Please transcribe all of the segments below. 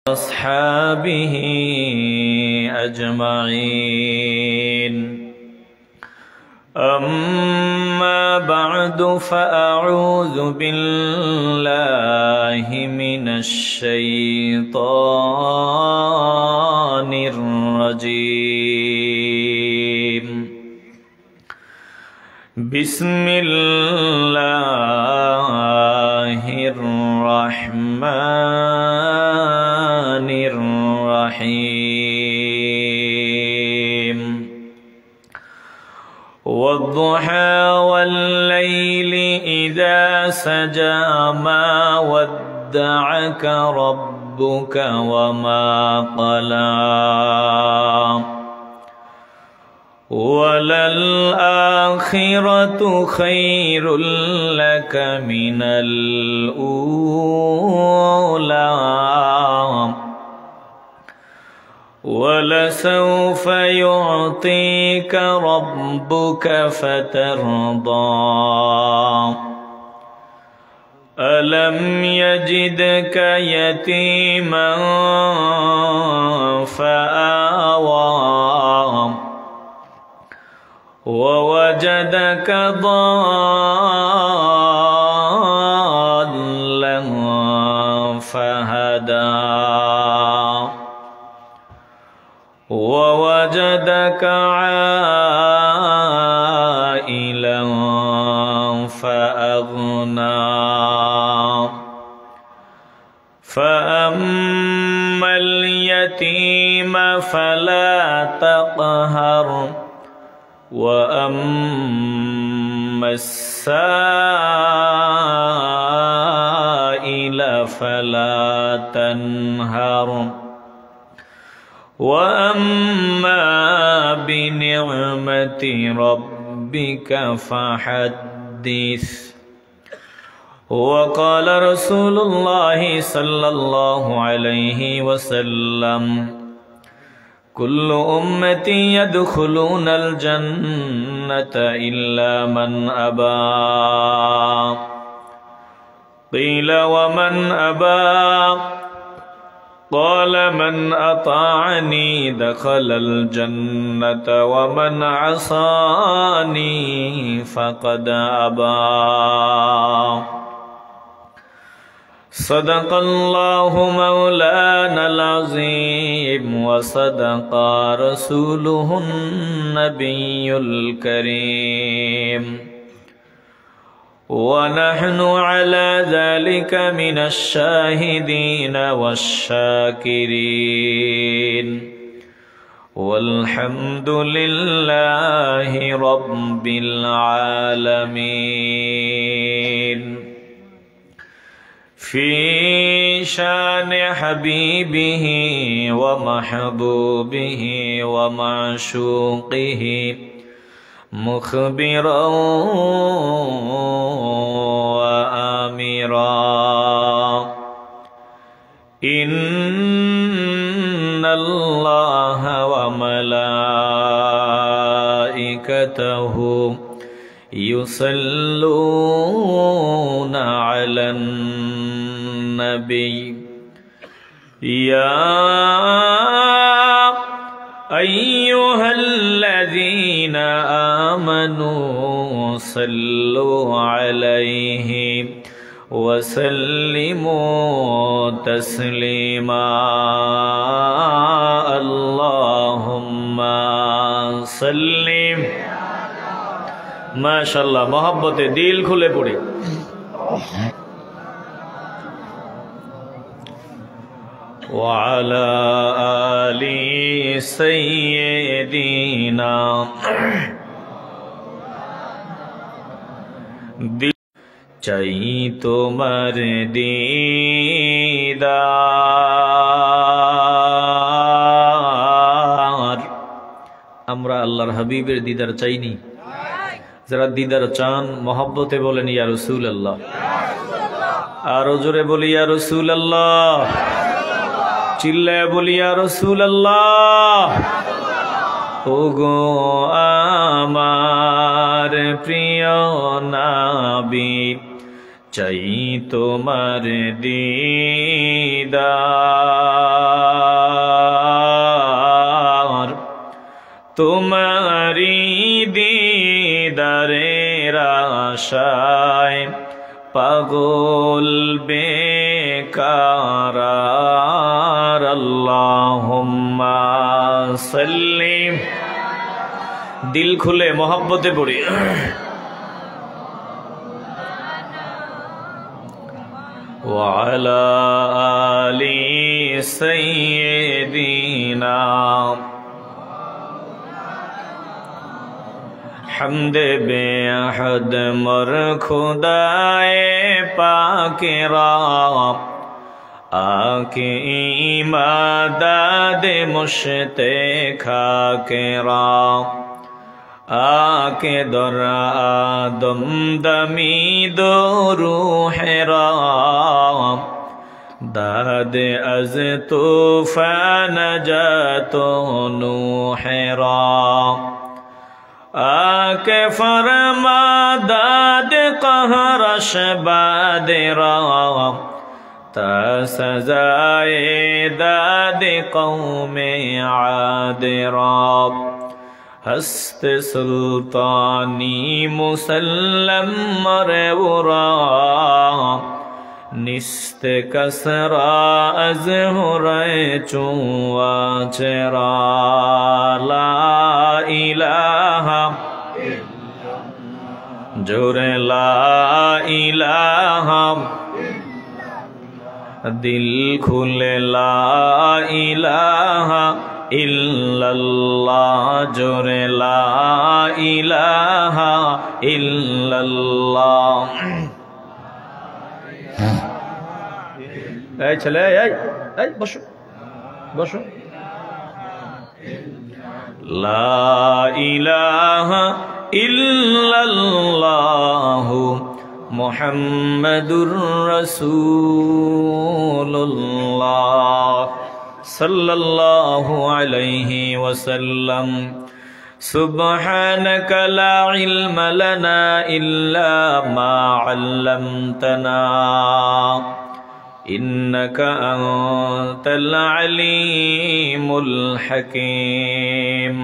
أصحابه أجمعين. أما بعد فأعوذ بالله من الشيطان الرجيم. بسم الله الرحمن الرحيم. والضحى والليل إذا سجى ما ودعك ربك وما قلى وللآخرة خير لك من الأولى ولسوف يعطيك ربك فترضى. ألم يجدك يتيما فآوى ووجدك ضالا فهدى ووجدك عائلا فأغنى. فأما اليتيم فلا تقهر وأما السائل فلا تنهر وأما بنعمة ربك فحدث. وقال رسول الله صلى الله عليه وسلم: كل أمتي يدخلون الجنة إلا من أبى. قيل ومن أبى؟ قال من أطاعني دخل الجنة ومن عصاني فقد أبى. صدق الله مولانا العظيم وصدق رسوله النبي الكريم ونحن على ذلك من الشاهدين والشاكرين والحمد لله رب العالمين. في شان حبيبه ومحبوبه ومعشوقه مخبرا وآمرا: إن الله وملائكته يصلون على النبي يا أيها الذين آمنوا صلوا عليه وسلموا تسليما. اللهم صل माशाल्लाह मोहब्बते दिल खुले पड़े। वअला आलि सय्यिदीना চাই তোমার দিদার। আমরা আল্লাহর হাবিবের দিদার চাইনি? যারা দিদার চান মহব্বতে বলেন ইয়া রাসূলুল্লাহ। আরো জোরে বলি ইয়া রাসূলুল্লাহ। চিল্লায় বলি ইয়া রাসূলুল্লাহ। ওগো আমার প্রিয় নবী চাই তোমার দিদার। তোমারি দিদারের আশায় পাগল বেকার আল্লাহুম্মা সাল্লি দিল খুলে মোহাব্বতে পড়ি وعلى آل سيدنا حمد बेहद मर खुदाए पाकेरा आके इमादद मुश्ते खाकेरा आके दरा दम दमी दो रूहेरा दाद अज तूफान जातो नूहेरा आके फरमा दाद कहरश बादरा ता सजाए दाद कौमे आदरा हस्त सुल्तानी मुसल्लम मरवरा निस्त कसरा अज हुरे चुआ चरा ला इलाहा जोरे ला इलाहा दिल खुले ला इलाहा इल्लल्लाह जोरे ला इलाहा इल्लल्लाह এই ছেলে এই বসো বসো লা ইলাহা ইল্লাল্লাহ মুহাম্মাদুর রাসূলুল্লাহ সাল্লাল্লাহু আলাইহি ওয়াসাল্লাম سبحانك لا علم لنا إلا ما علمتنا إنك أنت العليم الحكيم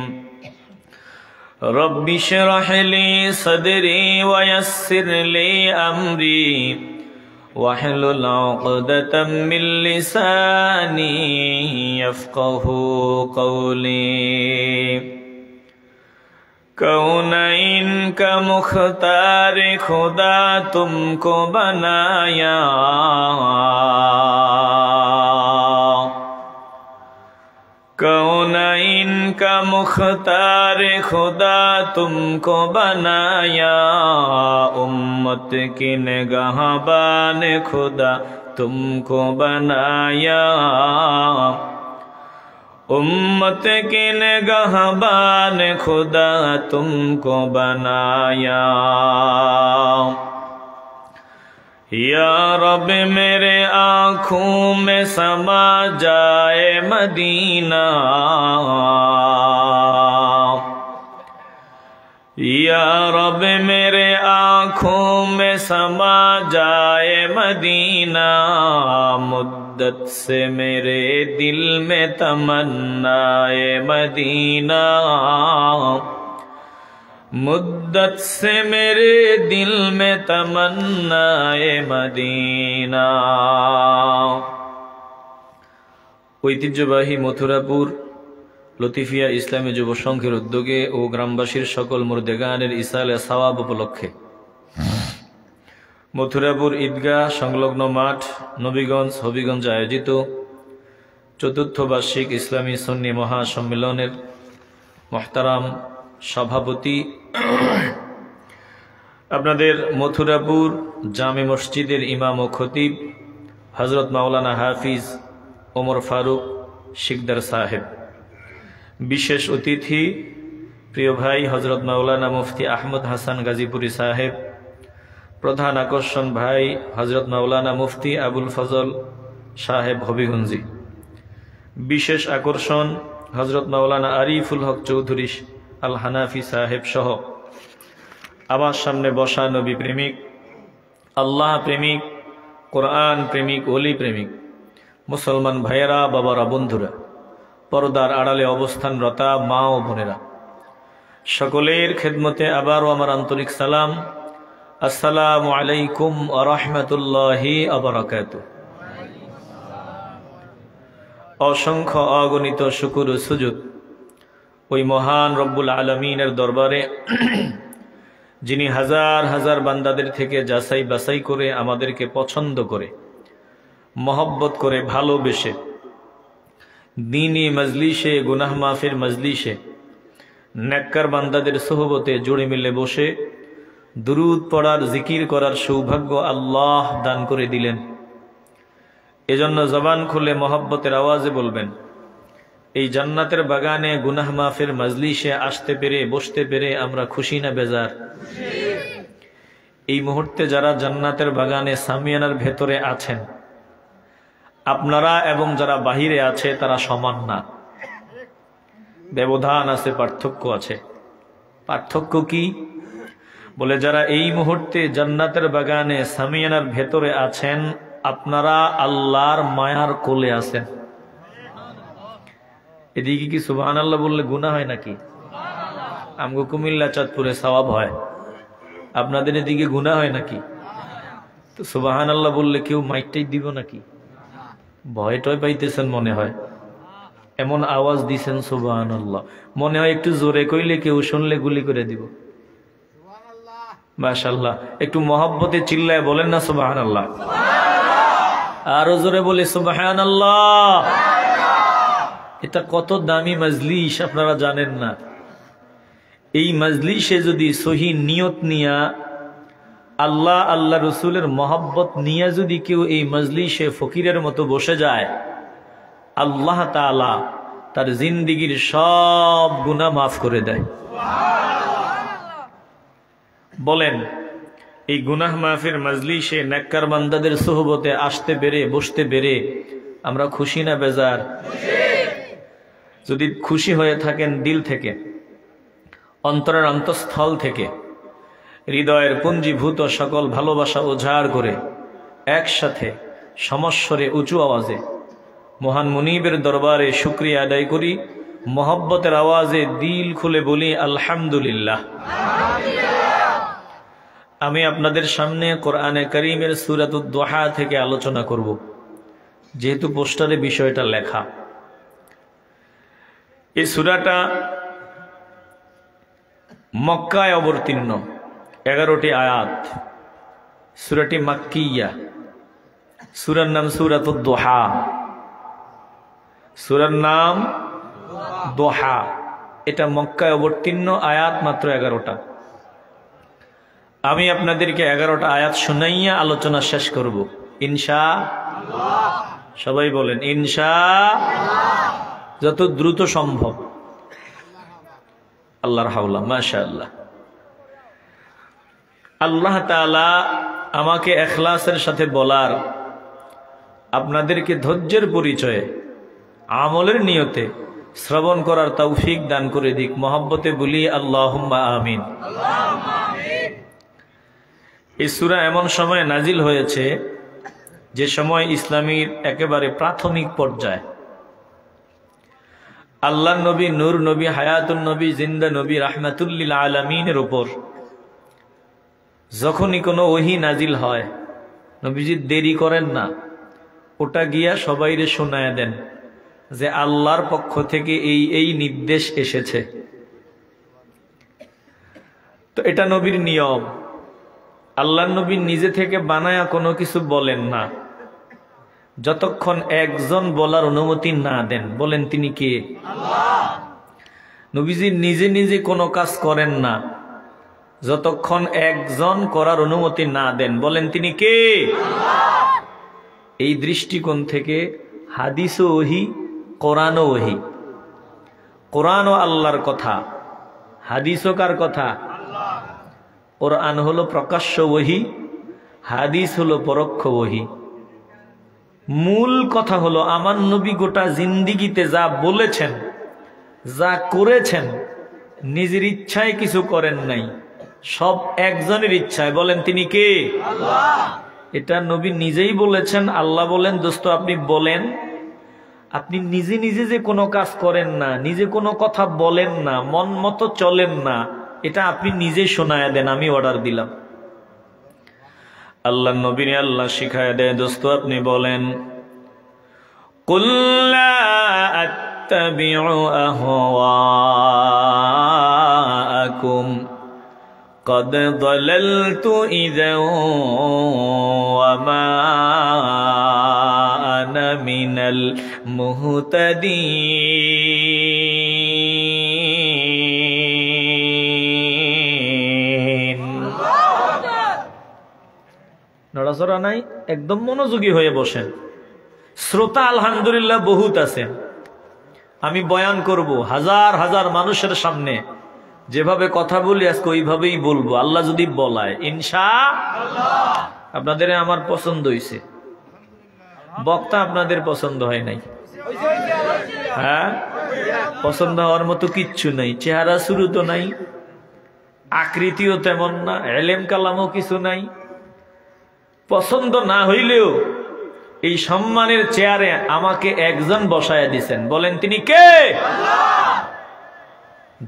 رب اشرح لي صدري ويسر لي أمري واحلل عقدة من لساني يفقه قولي कौनैन का मुख्तार खुदा तुमको बनाया कौनैन का मुख्तार खुदा तुमको बनाया उम्मत की निगाहबान खुदा तुमको बनाया उम्मत के निगाहबान खुदा तुमको बनाया या रब मेरे आँखों में समा जाए मदीना या रब मेरे आँखों में समा जाए मदीना मुद्दत से मेरे दिल में तमन्नाए मदीना मुद्दत से मेरे दिल में तमन्नाए मदीना ঐতিহ্যবাহী মথুরাপুর লতিফিয়া ইসলামী যুব সংঘের উদ্যোগে ও গ্রামবাসীর সকল মুর্দেগানের ইসালে সওয়াব উপলক্ষে মথুরাপুর ঈদগাহ সংলগ্ন মাঠ নবীগঞ্জ হবিগঞ্জ আয়োজিত চতুর্থ বার্ষিক ইসলামী সুন্নি মহাসম্মেলনের মুহতারাম সভাপতি আপনাদের মথুরাপুর জামে মসজিদের ইমাম ও খতিব হযরত মাওলানা হাফিজ ওমর ফারুক শিকদার সাহেব, বিশেষ অতিথি প্রিয় ভাই হযরত মাওলানা মুফতি আহমদ হাসান গাজীপুরি সাহেব, প্রধান আকর্ষণ ভাই হযরত মাওলানা মুফতি আবুল ফজল সাহেব হবিগঞ্জি, বিশেষ আকর্ষণ হযরত মাওলানা আরিফুল হক চৌধুরী আল হানাফি সাহেব সহ আমার সামনে বসা নবী প্রেমিক, আল্লাহ প্রেমিক, কোরআন প্রেমিক, ওলি প্রেমিক মুসলমান ভাইয়েরা, বাবারা, বন্ধুরা, পর্দার আড়ালে অবস্থানরতা মা ও বোনেরা, সকলের খেদমতে আবারও আমার আন্তরিক সালাম। আসসালামু আলাইকুম ওয়া রাহমাতুল্লাহি ওয়া বারাকাতুহু। অসংখ্য অগণিত শুকর ও সুজুদ ওই মহান রব্বুল আলামিনের দরবারে, যিনি হাজার হাজার বান্দাদের থেকে যাচাই বাছাই করে আমাদেরকে পছন্দ করে, মহব্বত করে, ভালোবেসে দ্বীনি মজলিসে, গুনাহ মাফের মজলিসে নেককার বান্দাদের সোহবতে জুড়ে মিলে বসে দুরুদ পড়ার, জিকির করার সৌভাগ্য আল্লাহ দান করে দিলেন। এজন্য জবান খুলে মহব্বতের আওয়াজে বলবেন, এই জান্নাতের বাগানে গুনাহ মাফের মজলিসে আসতে পেরে, বসতে পেরে আমরা খুশি না বেজার? এই মুহূর্তে যারা জান্নাতের বাগানে সামিয়ানার ভেতরে আছেন, আপনারা এবং যারা বাহিরে আছে তারা সমান না, ব্যবধান আছে, পার্থক্য আছে। পার্থক্য কি? বলে যারা এই মুহূর্তে জান্নাতের বাগানে সামিয়ানার ভেতরে আছেন, আপনারা আল্লাহর মায়ার কোলে আছেন। এদিকে কি সুবহানাল্লাহ বললে গুনাহ হয় নাকি? আমগো কুমিল্লা চাঁদপুরে সওয়াব হয়, আপনাদের এদিকে গুনাহ হয় নাকি? তো সুবহানাল্লাহ বললে কেউ মাইকটাই দিব নাকি? ভয় টয় পাইতেছেন মনে হয়, এমন আওয়াজ দিছেন সুবহানাল্লাহ, মনে হয় একটু জোরে কইলে কেউ শুনলে গুলি করে দিব। মাশাআল্লাহ, একটু মহব্বতে চিল্লায় বলেন না সুবহানাল্লাহ। আরো জোরে বলে সুবহানাল্লাহ। এটা কত দামি মজলিস আপনারা জানেন না। এই মজলিসে যদি সহি নিয়ত নিয়া, আল্লাহ আল্লাহ রসুলের মহব্বত নিয়ে যদি কেউ এই মজলিসে ফকিরের মতো বসে যায়, আল্লাহ তাআলা তার জিন্দিগির সব গুনাহ মাফ করে দেয়। বলেন, এই গুনাহ মাফের মজলিসে নেককার বান্দাদের সোহবতে আসতে পেরে, বসতে পেরে আমরা খুশি না বেজার? যদি খুশি হয়ে থাকেন দিল থেকে, অন্তরের অন্তঃস্থল থেকে, হৃদয়ের পুঞ্জীভূত সকল ভালোবাসা উজাড় করে একসাথে সমস্বরে উঁচু আওয়াজে মহান মুনিবের দরবারে শুকরিয়া আদায় করি, মহব্বতের আওয়াজে দিল খুলে বলি আলহামদুলিল্লাহ। আমি আপনাদের সামনে কোরআনে কারীমের সূরাতুদ দুহা থেকে আলোচনা করব, যেহেতু পোস্টারে বিষয়টা লেখা। এই সূরাটা মক্কায় অবতীর্ণ, 11টি আয়াত। সূরাটি মাক্কিয়া, সূরার নাম সূরাতুদ দুহা, সূরার নাম দুহা। এটা মক্কায় অবতীর্ণ, আয়াত মাত্র 11টা। আমি আপনাদেরকে 11টা আয়াত শুনাইয়া আলোচনা শেষ করব ইনশাআল্লাহ। সবাই বলেন ইনশাআল্লাহ, যত দ্রুত সম্ভব। আল্লাহর হাওলা, মাশাআল্লাহ। আল্লাহ তাআলা আমাকে ইখলাসের সাথে বলার, আপনাদেরকে ধৈর্যের পরিচয়ে, আমলের নিয়তে শ্রবণ করার তৌফিক দান করে দিক। মহব্বতে বলি আল্লাহুম্মা আমিন। এই সূরা এমন সময় নাজিল হয়েছে যে সময় ইসলামের একেবারে প্রাথমিক পর্যায়ে। আল্লাহ নবী, নূর নবী, হায়াতুন নবী, জিন্দা নবী, রাহমাতুল লিল আলামিনের উপর যখনই কোনো ওহী নাজিল হয়, নবীজি দেরি করেন না, ওটা গিয়া সবাইরে শোনায় দেন যে আল্লাহর পক্ষ থেকে এই এই নির্দেশ এসেছে। তো এটা নবীর নিয়ম। আল্লাহ নবী নিজে থেকে বানায়া কোনো কিছু বলেন না, যতক্ষণ একজন বলার অনুমতি না দেন। বলেন তিনি কে? আল্লাহ। নবীজি নিজে নিজে কোনো কাজ করেন না, যতক্ষণ একজন করার অনুমতি না দেন। বলেন তিনি কে? আল্লাহ। এই দৃষ্টিকোণ থেকে হাদিসও ওহী, কোরআনও ওহী। কোরআনও আল্লাহর কথা, হাদিসও কার কথা? আল্লাহ। কোরআন হলো প্রকাশ্য ওহী, হাদিস হলো পরোক্ষ ওহী। মূল কথা হলো আমার নবী গোটা জিন্দিগিতে যা বলেছেন, যা করেছেন, নিজের ইচ্ছায় কিছু করেন নাই, সব একজনের ইচ্ছায়। বলেন তিনি কে? আল্লাহ। এটা নবী নিজেই বলেছেন। আল্লাহ বলেন, দোস্ত আপনি বলেন, আপনি নিজে নিজে যে কোনো কাজ করেন না, নিজে কোনো কথা বলেন না, মন মতো চলেন না, এটা আপনি নিজে শোনায় দেন, আমি অর্ডার দিলাম। আল্লাহ নবীর আল্লাহ শিখায় দেয়, দোস্ত আপনি বলেন, কুল লা আত্তাবিউ আহওয়াআকুম قد ضللت إذا وما أنا من المهتدين। নড়াচড়া নাই, একদম মনোযোগী হয়ে বসেন। শ্রোতা আলহামদুলিল্লাহ বহুত আছেন। আমি বয়ান করব হাজার হাজার মানুষের সামনে, যেভাবে কথা বলি আজকে ওইভাবেই বলবো, আল্লাহ যদি বলায় ইনশাআল্লাহ। আপনাদের আমার পছন্দ হয়েছে, বক্তা আপনাদের পছন্দ হয় নাই? হ্যাঁ, পছন্দ হওয়ার মতো কিচ্ছু নাই। চেহারা শুরু তো নাই, আকৃতিও তেমন না, এলেম কালামও কিছু নাই। পছন্দ না হইলেও এই সম্মানের চেয়ারে আমাকে একজন বসায়া দিছেন, বলেন তিনি কে?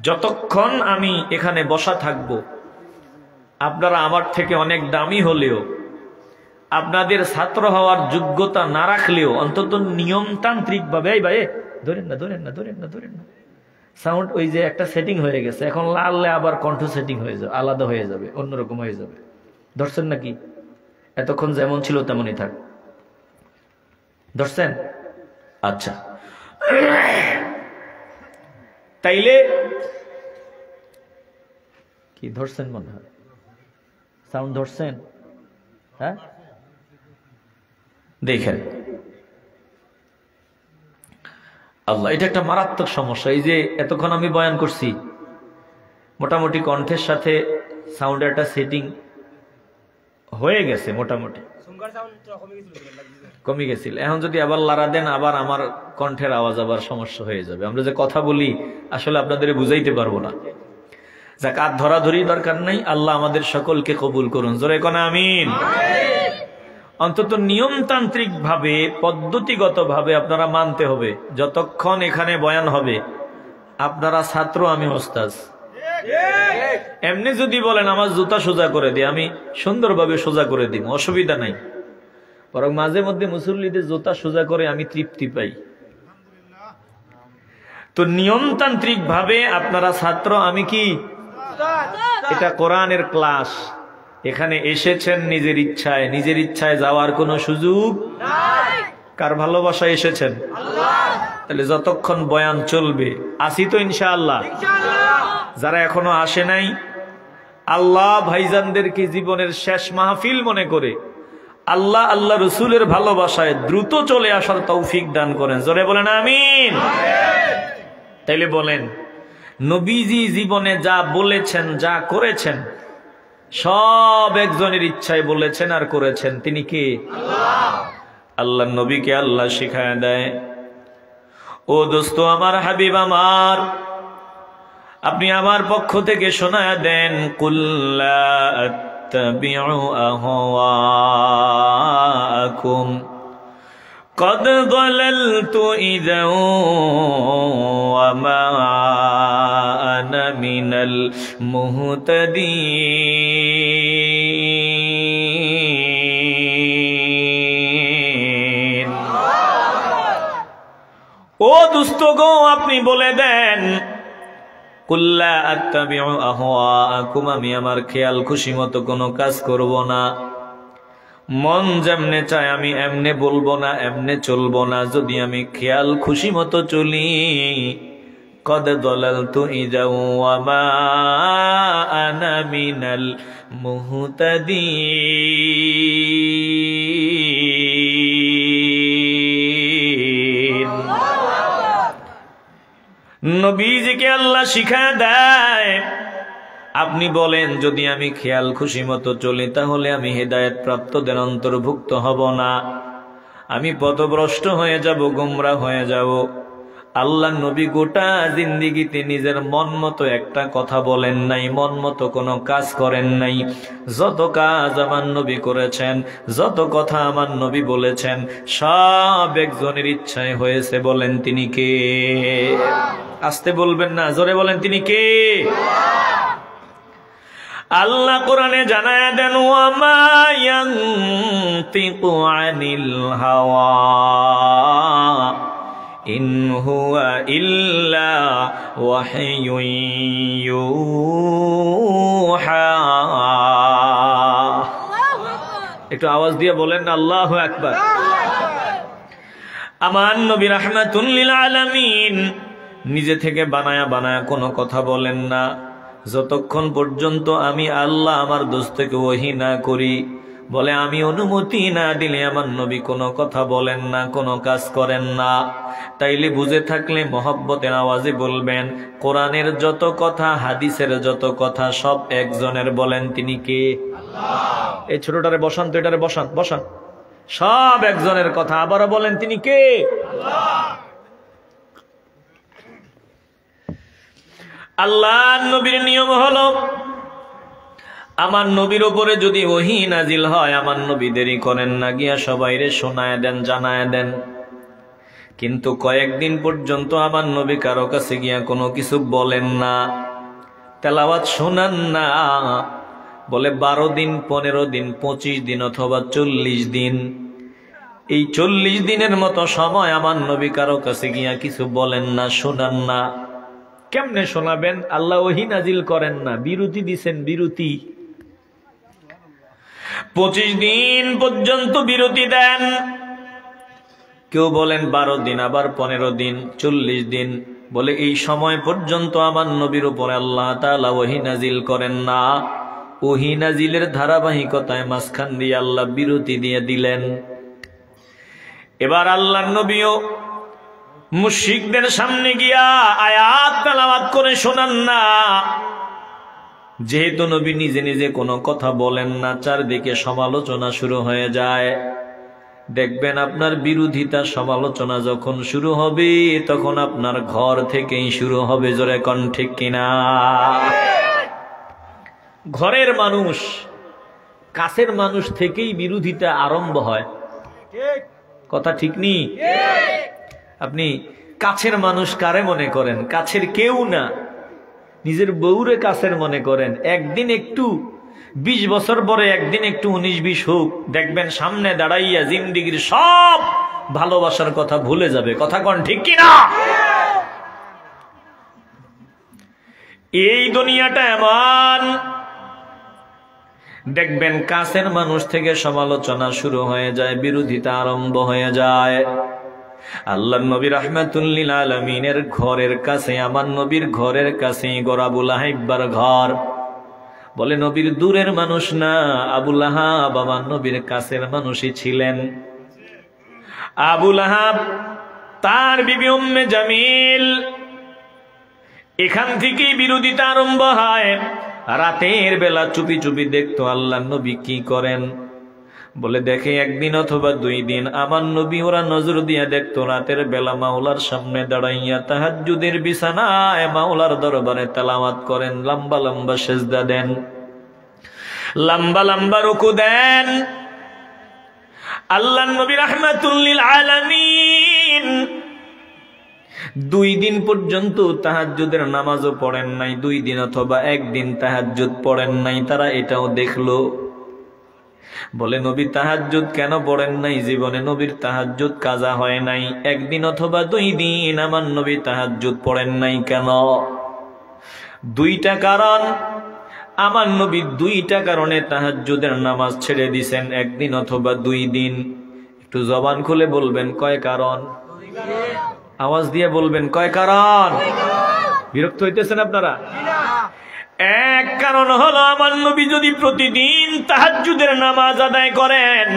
যতক্ষণ আমি এখানে বসা থাকব, আপনারা আমার থেকে অনেক দামি হলেও, আপনাদের ছাত্র হওয়ার যোগ্যতা না রাখলেও, অন্তত নিয়মতান্ত্রিক ভাবে, ভাই ধরেন না ধরেন না ধরেন না ধরেন না, সাউন্ড ওই যে একটা সেটিং হয়ে গেছে, এখন লাললে আবার কণ্ঠ সেটিং হয়ে যাবে, আলাদা হয়ে যাবে, অন্যরকম হয়ে যাবে। ধরছেন নাকি? এতক্ষণ যেমন ছিল তেমনই থাক। ধরছেন? আচ্ছা, তাইলে কি ধরছেন? মনে হয় সাউন্ড ধরছেন? হ্যাঁ, দেখেন আল্লাহ, এটা একটা মারাত্মক সমস্যা। এই যে এতক্ষণ আমি বয়ান করছি, মোটামুটি কণ্ঠের সাথে সাউন্ডের একটা সেটিং হয়ে গেছে, মোটামুটি কমে গেছিল। এখন যদি আবার লারা দেন, আবার আমার কণ্ঠের আওয়াজ আবার সমস্যা হয়ে যাবে। আমরা যে কথা বলি আসলে আপনাদের বুঝাইতে পারবো না। যাক, আর ধরাধরি দরকার নাই। আল্লাহ আমাদের সকলকে কবুল করুন, জোরে কোন আমিন। অন্তত নিয়মতান্ত্রিক ভাবে, পদ্ধতিগত ভাবে আপনারা মানতে হবে। যতক্ষণ এখানে বয়ান হবে, আপনারা ছাত্র, আমি ওস্তাদ। এমনি যদি বলেন আমার জুতা সোজা করে দিই, আমি সুন্দরভাবে সোজা করে দিব, অসুবিধা নাই। বরং মাঝে মধ্যে মুসল্লিদের জুতা সোজা করে আমি তৃপ্তি পাই। তো নিয়মতান্ত্রিক ভাবে আপনারা ছাত্র, আমি কি? এটা কোরআনের ক্লাস। এখানে এসেছেন নিজের ইচ্ছায়, নিজের ইচ্ছায় যাওয়ার কোনো সুযোগ নাই। কার ভালোবাসায় এসেছেন? তাহলে যতক্ষণ বয়ান চলবে, আসি তো ইনশাআল্লাহ। যারা এখনো আসে নাই, আল্লাহ ভাইজানদেরকে জীবনের শেষ মাহফিল মনে করে আল্লাহ আল্লাহ রসুলের ভালোবাসায় দ্রুত চলে আসার তৌফিক দান করেন, জোরে বলেন আমিন। তাইলে বলেন, নবীজি জীবনে যা বলেছেন, যা করেছেন, সব একজনের ইচ্ছায় বলেছেন আর করেছেন, তিনি কে? আল্লাহ। নবীকে আল্লাহ শিখায় দেয়, ও দোস্ত আমার, হাবিব আমার, আপনি আমার পক্ষ থেকে শোনায় দেন, কুল্লা আত্তাবিউ আহওয়াআকুম কদ যালালতু ইযা ওয়া মা আনা মিনাল মুহতাদিন। ও দুস্থ গো, আপনি বলে দেন, কুল্লা আত্তাবিউ আহওয়াআকুম, আমি আমার খেয়াল খুশি মতো কোনো কাজ করব না। মন যেমনে চায় আমি এমনে বলবো না, এমনে চলবো না। যদি আমি খেয়াল খুশি মতো চলি, কদ যালালতু ইযা ওয়া মা আনা মিনাল মুহতাদিন। নবীজিকে আল্লাহ শিখা দেয়, আপনি বলেন, যদি আমি খেয়াল খুশি মতো চলি, তাহলে আমি হেদায়েত প্রাপ্তদের অন্তর্ভুক্ত হব না, আমি পথভ্রষ্ট হয়ে যাব, গোমরা হয়ে যাব। আল্লাহ নবী গোটা জিন্দিগিতে নিজের মন মতো একটা কথা বলেন নাই, মন মতো কোনো কাজ করেন নাই। যত কাজ আমার নবী করেছেন, যত কথা আমার নবী বলেছেন, সব একজনের ইচ্ছায় হয়েছে। বলেন তিনি কে? আস্তে বলবেন না, জোরে বলেন তিনি কে? আল্লাহ কোরআনে জানায়া দেন, ওয়া মা ইয়ানতিকু আনিল হাওয়া ইন হুয়া ইল্লা ওয়াহয়ুন ইউহা। একটু আওয়াজ দিয়ে বলেন না আল্লাহু আকবার। আমার নবী রাহমাতুল লিল আলামিন নিজে থেকে বানায়া বানায়া কোনো কথা বলেন না। যতক্ষণ পর্যন্ত আমি আল্লাহ আমার দোস্তকে ওহী না করি, বলে আমি অনুমতি না দিলে আমার নবী কোনো কথা বলেন না, কোনো কাজ করেন না। তাইলে বুঝে থাকলে মহব্বতের আওয়াজে বলবেন, কোরআনের যত কথা, হাদিসের যত কথা, সব একজনের। বলেন তিনি কে? আল্লাহ। এই ছোটটারে বসান তো, এটারে বসান, বসান। সব একজনের কথা। আবারও বলেন তিনি কে? আল্লাহ। আল্লাহ নবীর নিয়ম হলো, আমার নবীর উপরে যদি ওহী নাজিল হয়, আমার নবী দেরি করেন না, গিয়া সবাইরে শোনায় দেন, জানায় দেন। কিন্তু কয়েকদিন পর্যন্ত আমার নবী কারো কাছে গিয়া কোনো কিছু বলেন না, তেলাওয়াত শোনান না। বলে 12 দিন, 15 দিন, 25 দিন অথবা 40 দিন, এই 40 দিনের মতো সময় আমার নবী কারো কাছে গিয়া কিছু বলেন না, শোনান না। কেমনে শোনাবেন? আল্লাহ ওহী নাজিল করেন না, বিরতি দিছেন, বিরতি। 25 দিন পর্যন্ত বিরতি দেন। কেউ বলেন 12 দিন, আবার 15 দিন, 40 দিন। বলে এই সময় পর্যন্ত আমার নবীর উপরে আল্লাহ তাআলা ওহী নাজিল করেন না। ওহী নাজিলের ধারাবাহিকতায় মাঝখান দিয়ে আল্লাহ বিরতি দিয়ে দিলেন। এবার আল্লাহর নবীও মুশরিকদের সামনে গিয়া আয়াত তেলাওয়াত করে শোনান না। যেহেতু নবী নিজে নিজে কোনো কথা বলেন না, চারদিকে সমালোচনা শুরু হয়ে যায়। দেখবেন আপনার বিরোধিতা, সমালোচনা যখন শুরু হবে, তখন আপনার ঘর থেকেই শুরু হবে। জোরে কোন ঠিক কিনা? ঘরের মানুষ, কাছের মানুষ থেকেই বিরোধিতা আরম্ভ হয়। কথা ঠিক নি? আপনি কাছের মানুষ কারে মনে করেন? কাছের কেউ না, নিজের বউরে কাছের মনে করেন। একদিন একটু 20 বছর পরে একদিন একটু 19-20 হোক, দেখবেন সামনে দাঁড়াইয়া জিন্দেগির সব ভালোবাসার কথা ভুলে যাবে। কথা কোন ঠিক কিনা? এই দুনিয়াটা এমন, দেখবেন কাছের মানুষ থেকে সমালোচনা শুরু হয়ে যায়, বিরোধিতা আরম্ভ হয়ে যায়। আল্লাহর নবী রাহমাতুল লিল আলামিনের ঘরের কাছে, আমার নবীর ঘরের কাছে আবু লাহাবের ঘর। বলে নবীর দূরের মানুষ না, আবু লাহাব আমার নবীর কাছের মানুষই ছিলেন। আবু লাহাব তার বিবি উম্মে জামিল, এখান থেকেই বিরোধিতা আরম্ভ হয়। রাতের বেলা চুপি চুপি দেখতো আল্লাহর নবী কি করেন। বলে দেখে একদিন অথবা 2 দিন আমার নবী ওরা নজর দিয়া দেখতো রাতের বেলা মাওলার সামনে দাঁড়াইয়া তাহাজ্জুদের বিছানায় মাওলার দরবারে তেলাওয়াত করেন, লম্বা লম্বা সেজদা দেন, লম্বা লম্বা রুকু দেন। আল্লাহর নবী রাহমাতুল লিল আলামিন 2 দিন পর্যন্ত তাহাজ্জুদের নামাজও পড়েন নাই, 2 দিন অথবা 1 দিন তাহাজ্জুদ পড়েন নাই। তারা এটাও দেখলো। বলে নবী তাহাজ্জুদ কেন পড়েন নাই? জীবনে নবীর তাহাজ্জুদ কাজা হয় নাই। 1 দিন অথবা 2 দিন আমার নবী তাহাজ্জুদ পড়েন নাই কেন? 2টা কারণ। আমার নবী 2টা কারণে তাহাজ্জুদের নামাজ ছেড়ে দিয়েছেন, 1 দিন অথবা 2 দিন। একটু জবান খুলে বলবেন কয় কারণ? আওয়াজ দিয়ে বলবেন কয় কারণ? বিরক্ত হইতেছেন আপনারা? এক কারণ হলো আমার নবী যদি প্রতিদিন তাহাজ্জুদের নামাজ আদায় করেন,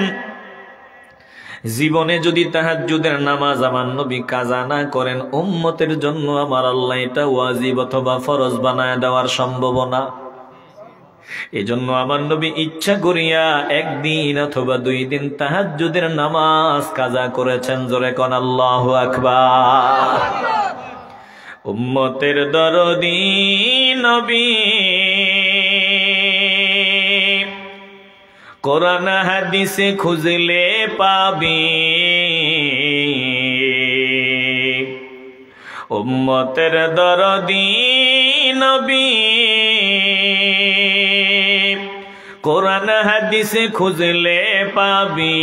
জীবনে যদি তাহাজ্জুদের নামাজ আমার নবী কাজা না করেন, উম্মতের জন্য আমার আল্লাহ এটা ওয়াজিব অথবা ফরজ বানায় দেওয়ার সম্ভাবনা। এজন্য আমার নবী ইচ্ছা করিয়া 1 দিন অথবা 2 দিন তাহাজ্জুদের নামাজ কাজা করেছেন। জোরে কোন আল্লাহু আকবার। উম্মতের দরদি নবী, কোরআন হাদিসে খুঁজলে পাবি। উম্মতের দরদি নবী, কোরআন হাদিসে খুঁজলে পাবি।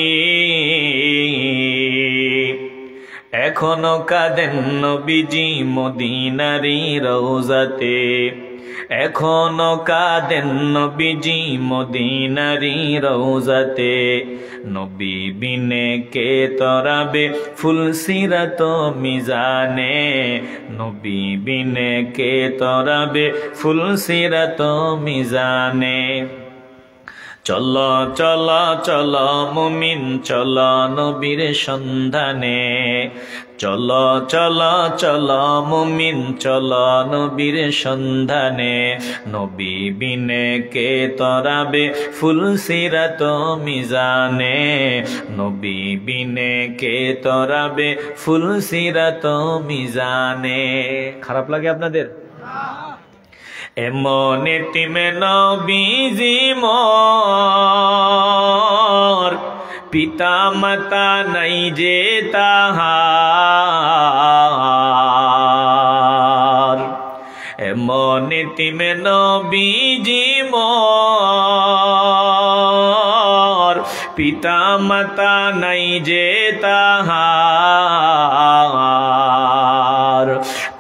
এখনো কাঁদেন নবীজি মদিনারি রওজাতে, এখনো কাঁদেন নবীজি মদিনারি রওজাতে। নবী বিনে কে তরাবে ফুলসিরাত মিজানে, নবী বিনে কে তরাবে ফুলসিরাত মিজানে। চলো চলো চলো মুমিন চলো নবীর সন্ধানে, চলো চলো চলো মুমিন চলো নবীর সন্ধানে। নবী বিনে কে তরাবে ফুলসিরাত মিজানে, নবী বিনে কে তরাবে ফুলসিরাত মিজানে। খারাপ লাগে আপনাদের? এমন এতিমে নবীজি মোর, পিতা মাতা নাই যে তাহার। এমন এতিমে নবীজি মোর, পিতা মাতা নাই যে তাহার।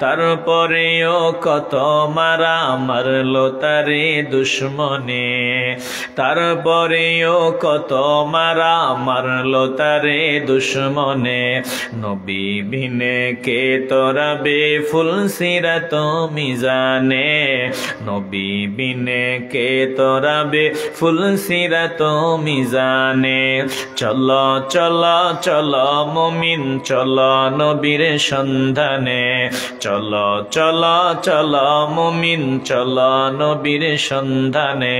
তারপরেও কত মারা মারলো তারে দুশ্মনে, তারপরেও কত মারা মারলো তারে দুশ্মনে। নবী বিনে কে তরাবে ফুলসিরাত মিজানে, নবী বিনে কে তরাবে ফুলসিরাত মিজানে। চলো চলো চলো মুমিন চলো নবীর সন্ধানে, চলো চলো চলো মুমিন চলো নবীর সন্ধানে।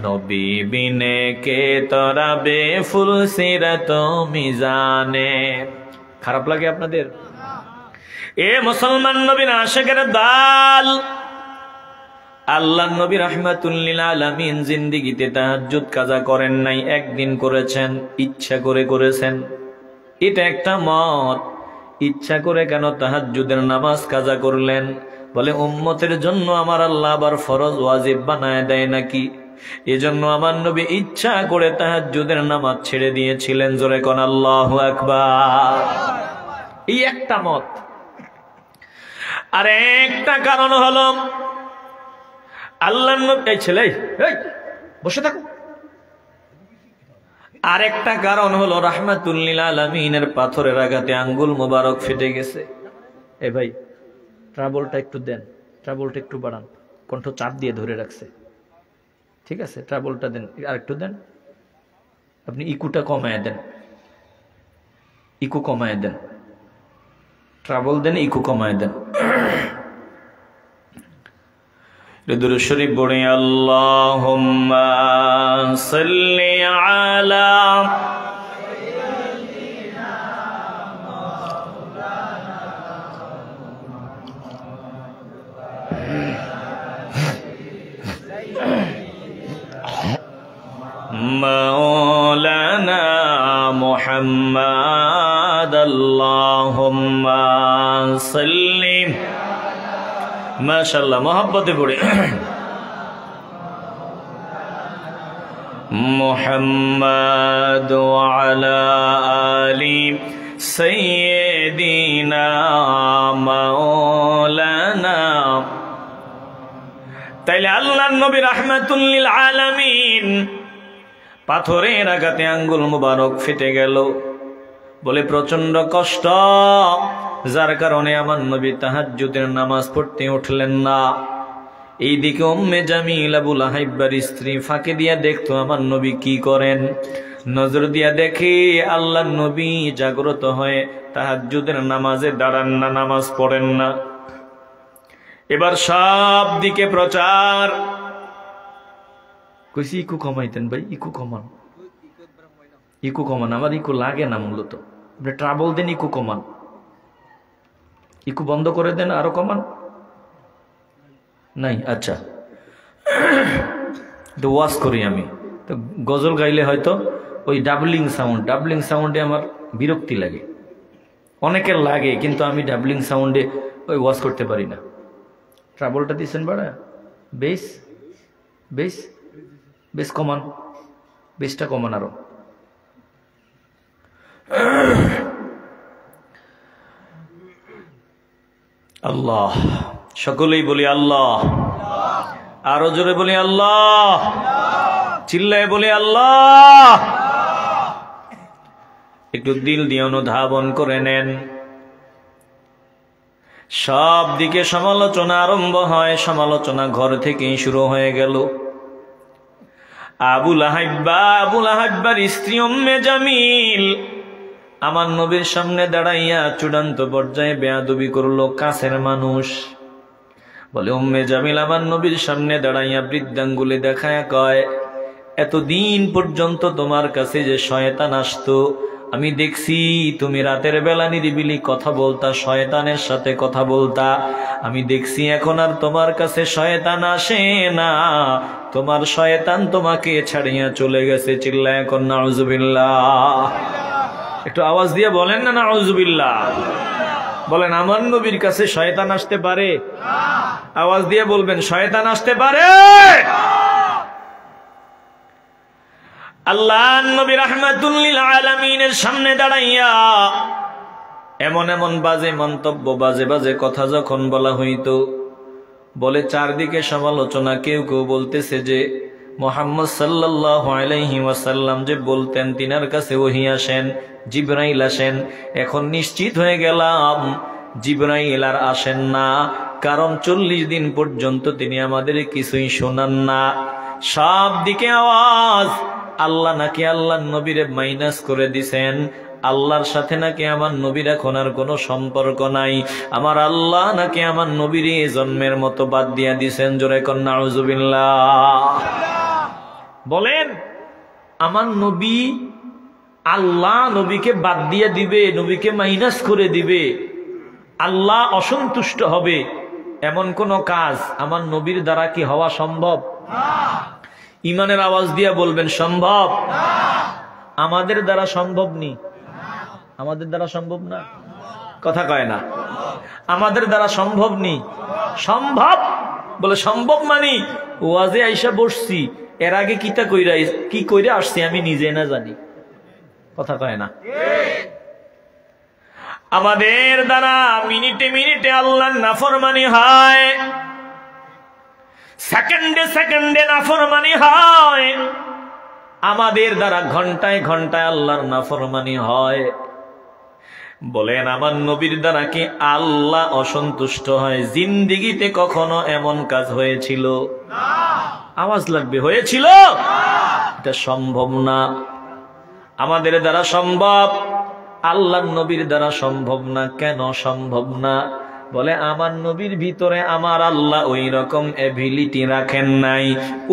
নবী বিনে কে তরাবে ফুলসিরাত মিজানে। খারাপ লাগে আপনাদের? এ মুসলমান নবীর আশিকের দল, আল্লাহ নবী রাহমাতুল লিল আলামিন জিন্দেগিতে তাহাজ্জুদ কাজা করেন নাই, একদিন করেছেন, ইচ্ছা করে করেছেন। এটা একটা মত। ইচ্ছা করে কেন তাহাজ্জুদের নামাজ কাজা করলেন? বলে উম্মতের জন্য আমার আল্লাহ আবার ফরজ ওয়াজিব বানায় দেয় নাকি? এজন্য আমার নবী ইচ্ছা করে তাহাজ্জুদের নামাজ ছেড়ে দিয়েছিলেন। জোরে কোন আল্লাহু আকবার। এই একটা মত। আর একটা কারণ হলো আল্লাহর নবী, এই ছেলে বসে থাকো। আরেকটা কারণ হলো রাহমাতুল লিল আলামিনের পাথরের আঘাতে আঙ্গুল মোবারক ফেটে গেছে। এ ভাই ট্রাবলটা একটু দেন, ট্রাবলটা একটু বাড়ান, কণ্ঠ চাপ দিয়ে ধরে রাখছে। ঠিক আছে, ট্রাবলটা দেন, আর একটু দেন। আপনি ইকুটা কমায় দেন, ইকু কমায় দেন, ট্রাবল দেন, ইকু কমায় দেন। দুরূদ শরীফ পড়ে আল্লাহুম্মা সাল্লি আলা মাওলানা মুহাম্মাদ, আল্লাহুম্মা সাল্লি। মাশাআল্লাহ, মোহাব্বতে পড়ে মুহাম্মাদ ওয়া আলা আলি সাইয়্যিদিনা মাওলানা। তাইলে আল্লাহর নবী রাহমাতুল লিল আলামিন পাথরের আঘাতে আঙ্গুল মুবারক ফেটে গেল। বলে প্রচন্ড কষ্ট, যার কারণে আমার নবী তাহাজ্জুদের নামাজ পড়তে উঠলেন না। এইদিকে উম্মে জামিল আবু লাহাইবার স্ত্রী ফাঁকে দিয়া দেখতো আমার নবী কি করেন। নজর দিয়া দেখে আল্লাহর নবী জাগ্রত হয়ে তাহাজ্জুদের নামাজে দাঁড়ান না, নামাজ পড়েন না। এবার সব দিকে প্রচার। কইছি ইকু কমাইতেন ভাই, ইকু কমান, ইকু কমান। আমার ইকু লাগে না মূলত, আপনি ট্রাবল দেন, ইকু কমান। একটু বন্ধ করে দেন, আরো কমান নাই। আচ্ছা, তো ওয়াজ করি আমি, তো গজল গাইলে হয়তো ওই ডাবলিং সাউন্ডে আমার বিরক্তি লাগে, অনেকের লাগে, কিন্তু আমি ডাবলিং সাউন্ডে ওই ওয়াজ করতে পারি না। ট্রাবলটা দিচ্ছেন বাড়া, বেশ বেশ বেশ কমান, বেশটা কমান আরো। আল্লাহ, সকলেই বলি আল্লাহ, আরো জোরে বলি আল্লাহ, চিল্লায় বলি আল্লাহ। একটু দিল দিয়ে অনুধাবন করে নেন। সব দিকে সমালোচনা আরম্ভ হয়, সমালোচনা ঘর থেকেই শুরু হয়ে গেল। আবু লাহাব্বার স্ত্রী উম্মে জামিল আমার নবীর সামনে দাঁড়াইয়া চূড়ান্ত পর্যায়ে বেয়াদবি করলো, কাছের মানুষ। বলে উম্মে জামিল আমার নবীর সামনে দাঁড়াইয়া বৃদ্ধাঙ্গুলি দেখায় কয়, এতদিন পর্যন্ত তোমার কাছে যে শয়তান আসতো, আমি দেখছি তুমি রাতের বেলা নিরিবিলি কথা বলতা, শয়তানের সাথে কথা বলতা, আমি দেখছি এখন আর তোমার কাছে শয়তান আসে না, তোমার শয়তান তোমাকে ছাড়িয়া চলে গেছে। চিল্লায় এখন নাউজুবিল্লাহ। একটু আওয়াজ দিয়ে বলেন না নাউজুবিল্লাহ। বলেন, আমার নবীর কাছে শয়তান আসতে পারে? আওয়াজ দিয়ে বলবেন, শয়তান আসতে পারে? আল্লাহ নবী রাহমাতুল লিল আলামিনের সামনে দাঁড়াইয়া এমন এমন বাজে মন্তব্য, বাজে বাজে কথা যখন বলা হইতো, বলে চারদিকে সমালোচনা। কেউ কেউ বলতেছে যে মুহাম্মদ সাল্লাল্লাহু আলাইহি ওয়াসাল্লাম যে বলতেন তিনার কাছে ওহী আসেন, জিবরাইল আসেন। এখন নিশ্চিত হয়ে গেলাম জিবরাইল আর আসেন না, কারণ 40 দিন পর্যন্ত তিনি আমাদের কিছুই শোনান না। সব দিকে আওয়াজ, আল্লাহ নাকি আল্লাহর নবীরে মাইনাস করে দিছেন, আল্লাহর সাথে নাকি আমার নবীর এখন আর কোনো সম্পর্ক নাই, আমার আল্লাহ নাকি আমার নবীর জন্মের মতো বাদ দিয়া দিছেন। জোরে কর নাউজুবিল্লাহ। বলেন, আমার নবী, আল্লাহ নবীকে বাদ দিয়ে দিবে, নবীকে মাইনাস করে দিবে, আল্লাহ অসন্তুষ্ট হবে, এমন কোন কাজ আমার নবীর দ্বারা কি হওয়া সম্ভব? ইমানের আওয়াজ দিয়া বলবেন, সম্ভব? আমাদের দ্বারা সম্ভব নি, আমাদের দ্বারা সম্ভব না, কথা কয় না। আমাদের দ্বারা সম্ভব নি, সম্ভব বলে সম্ভব মানি ওয়াজে আইসা বসছি, এর আগে কি কইরা আসছি আমি নিজে না জানি, কথা কয় না। আমাদের দ্বারা মিনিটে মিনিটে আল্লাহর নাফরমানি হয়, সেকেন্ডে সেকেন্ডে নাফরমানি হয়, আমাদের দ্বারা ঘন্টায় ঘন্টায় আল্লাহর নাফরমানি হয়। বলেন, আমার নবীর দ্বারা কি আল্লাহ অসন্তুষ্ট হয়? জিন্দেগিতে কখনো এমন কাজ হয়েছিল? আওয়াজ লাগবে, হয়েছিল? এটা সম্ভব না। আমাদের দ্বারা সম্ভব, আল্লাহর নবীর দ্বারা সম্ভব না। কেন সম্ভব না? বলে, আমার নবীর ভিতরে আমার আল্লাহ ওই রকম এবিলিটি রাখেন নাই,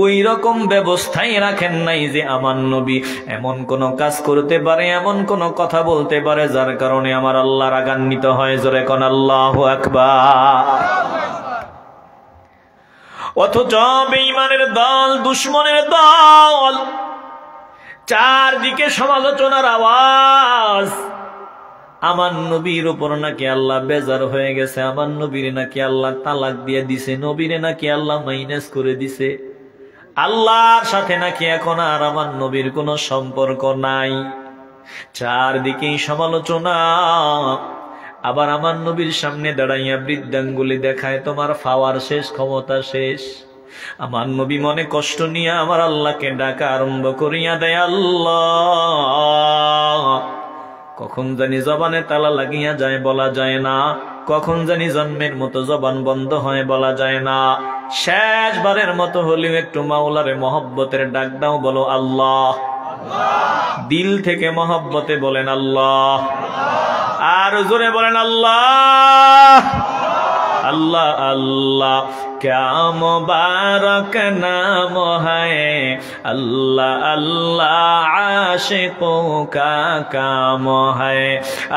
ওই রকম ব্যবস্থাই রাখেন নাই যে আমার নবী এমন কোন কাজ করতে পারে, এমন কোন কথা বলতে পারে যার কারণে আমার আল্লাহ রাগান্বিত হয়। জোরে কোন আল্লাহু আকবার। অথচ বেঈমানের দল, দুশমনের দল, চারদিকে সমালোচনার আওয়াজ। আমার নবীর উপর নাকি আল্লাহ বেজার হয়ে গেছে, আমার নবীরে নাকি আল্লাহ তালাক দিয়ে দিছে, নবীরে নাকি আল্লাহ মাইনাস করে দিছে, আল্লাহর সাথে নাকি এখন আর আমার নবীর কোনো সম্পর্ক নাই। চারদিকেই সমালোচনা। আবার আমার নবীর সামনে দাঁড়াইয়া বৃদ্ধাঙ্গুলি দেখায়, তোমার পাওয়ার শেষ, ক্ষমতা শেষ। আমার নবী মনে কষ্ট নিয়ে আমার আল্লাহকে ডাকা আরম্ভ করিয়া দেয়, আল্লাহ। কখন জানি জবানে তালা লাগিয়া যায়, বলা যায় না। কখন জানি জন্মের মতো জবান বন্ধ হয়, বলা যায় না। শেষবারের মতো হলেও একটু মাওলারে মহব্বতের ডাক দাও, বলো আল্লাহ। দিল থেকে মহব্বতে বলেন আল্লাহ, আর জোরে বলেন আল্লাহ। अल्लाह अल्लाह क्या मुबारक नाम है, अल्लाह अल्लाह आशिकों का काम है,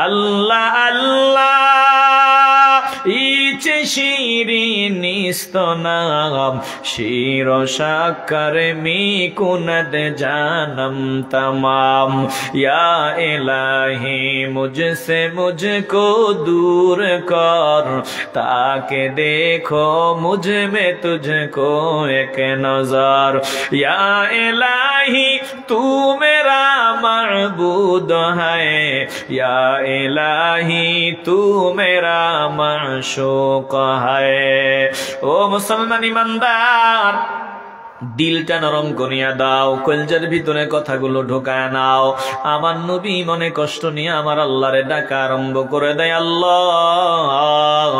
अल्लाह अल्लाह ইচে শিরিনি স্তনাম শির শাকর মি কুনদ জানম तमाम या इलाही मुझसे मुझको दूर कर ताकि देखो मुझ में तुझको एक नजर या इलाही तू मेरा मअबूद है या इलाही तू मेरा माशूक है। ओ मुसलमान ईमानदार দিলটা নরম করিয়া দাও, কলজার ভিতরে কথাগুলো ঢোকায় নাও। আমার নবী মনে কষ্ট নিয়ে আমার আল্লাহরে ডাকা আরম্ভ করে দেয়। আল্লাহ,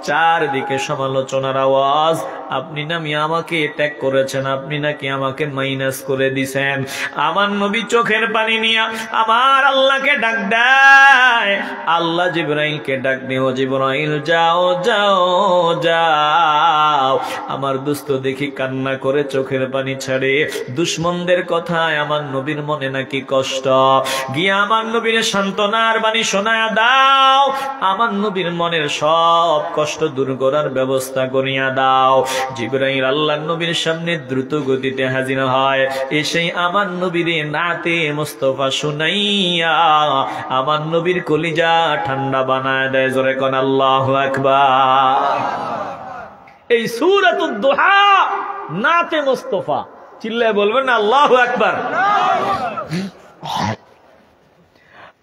চারদিকে সমালোচনার আওয়াজ, আপনি নাকি আমাকে ত্যাগ করেছেন, আপনি নাকি আমাকে মাইনাস করে দিছেন। আমার নবী চোখের পানি নিয়ে আমার আল্লাহকে ডাক দেয়। আল্লাহ জিবরাইলকে ডাক দিও, জিবরাইল যাও যাও যাও। আমার দোস্ত দেখি কান্না করে চোখের পানি ছাড়ে। দুশ্মনদের কথায় আমার নবীর মনে নাকি কষ্ট, গিয়ে আমার নবীর সান্ত্বনার বাণী শোনায়া দাও। আমার নবীর মনের সব কষ্ট দূর করার ব্যবস্থা করিয়া দাও। জিবরাইল আল্লাহর নবীর সামনে দ্রুত গতিতে হাজির হয়। এসেই আমার নবীরে নাতে মুস্তাফা শুনাইয়া আমার নবীর কলিজা ঠান্ডা বানায় দেয়। জোরে কোন আল্লাহু আকবার। এই সূরাতুদ দুহা নাতে মুস্তাফা, চিল্লায় বলবেন না আল্লাহু আকবার।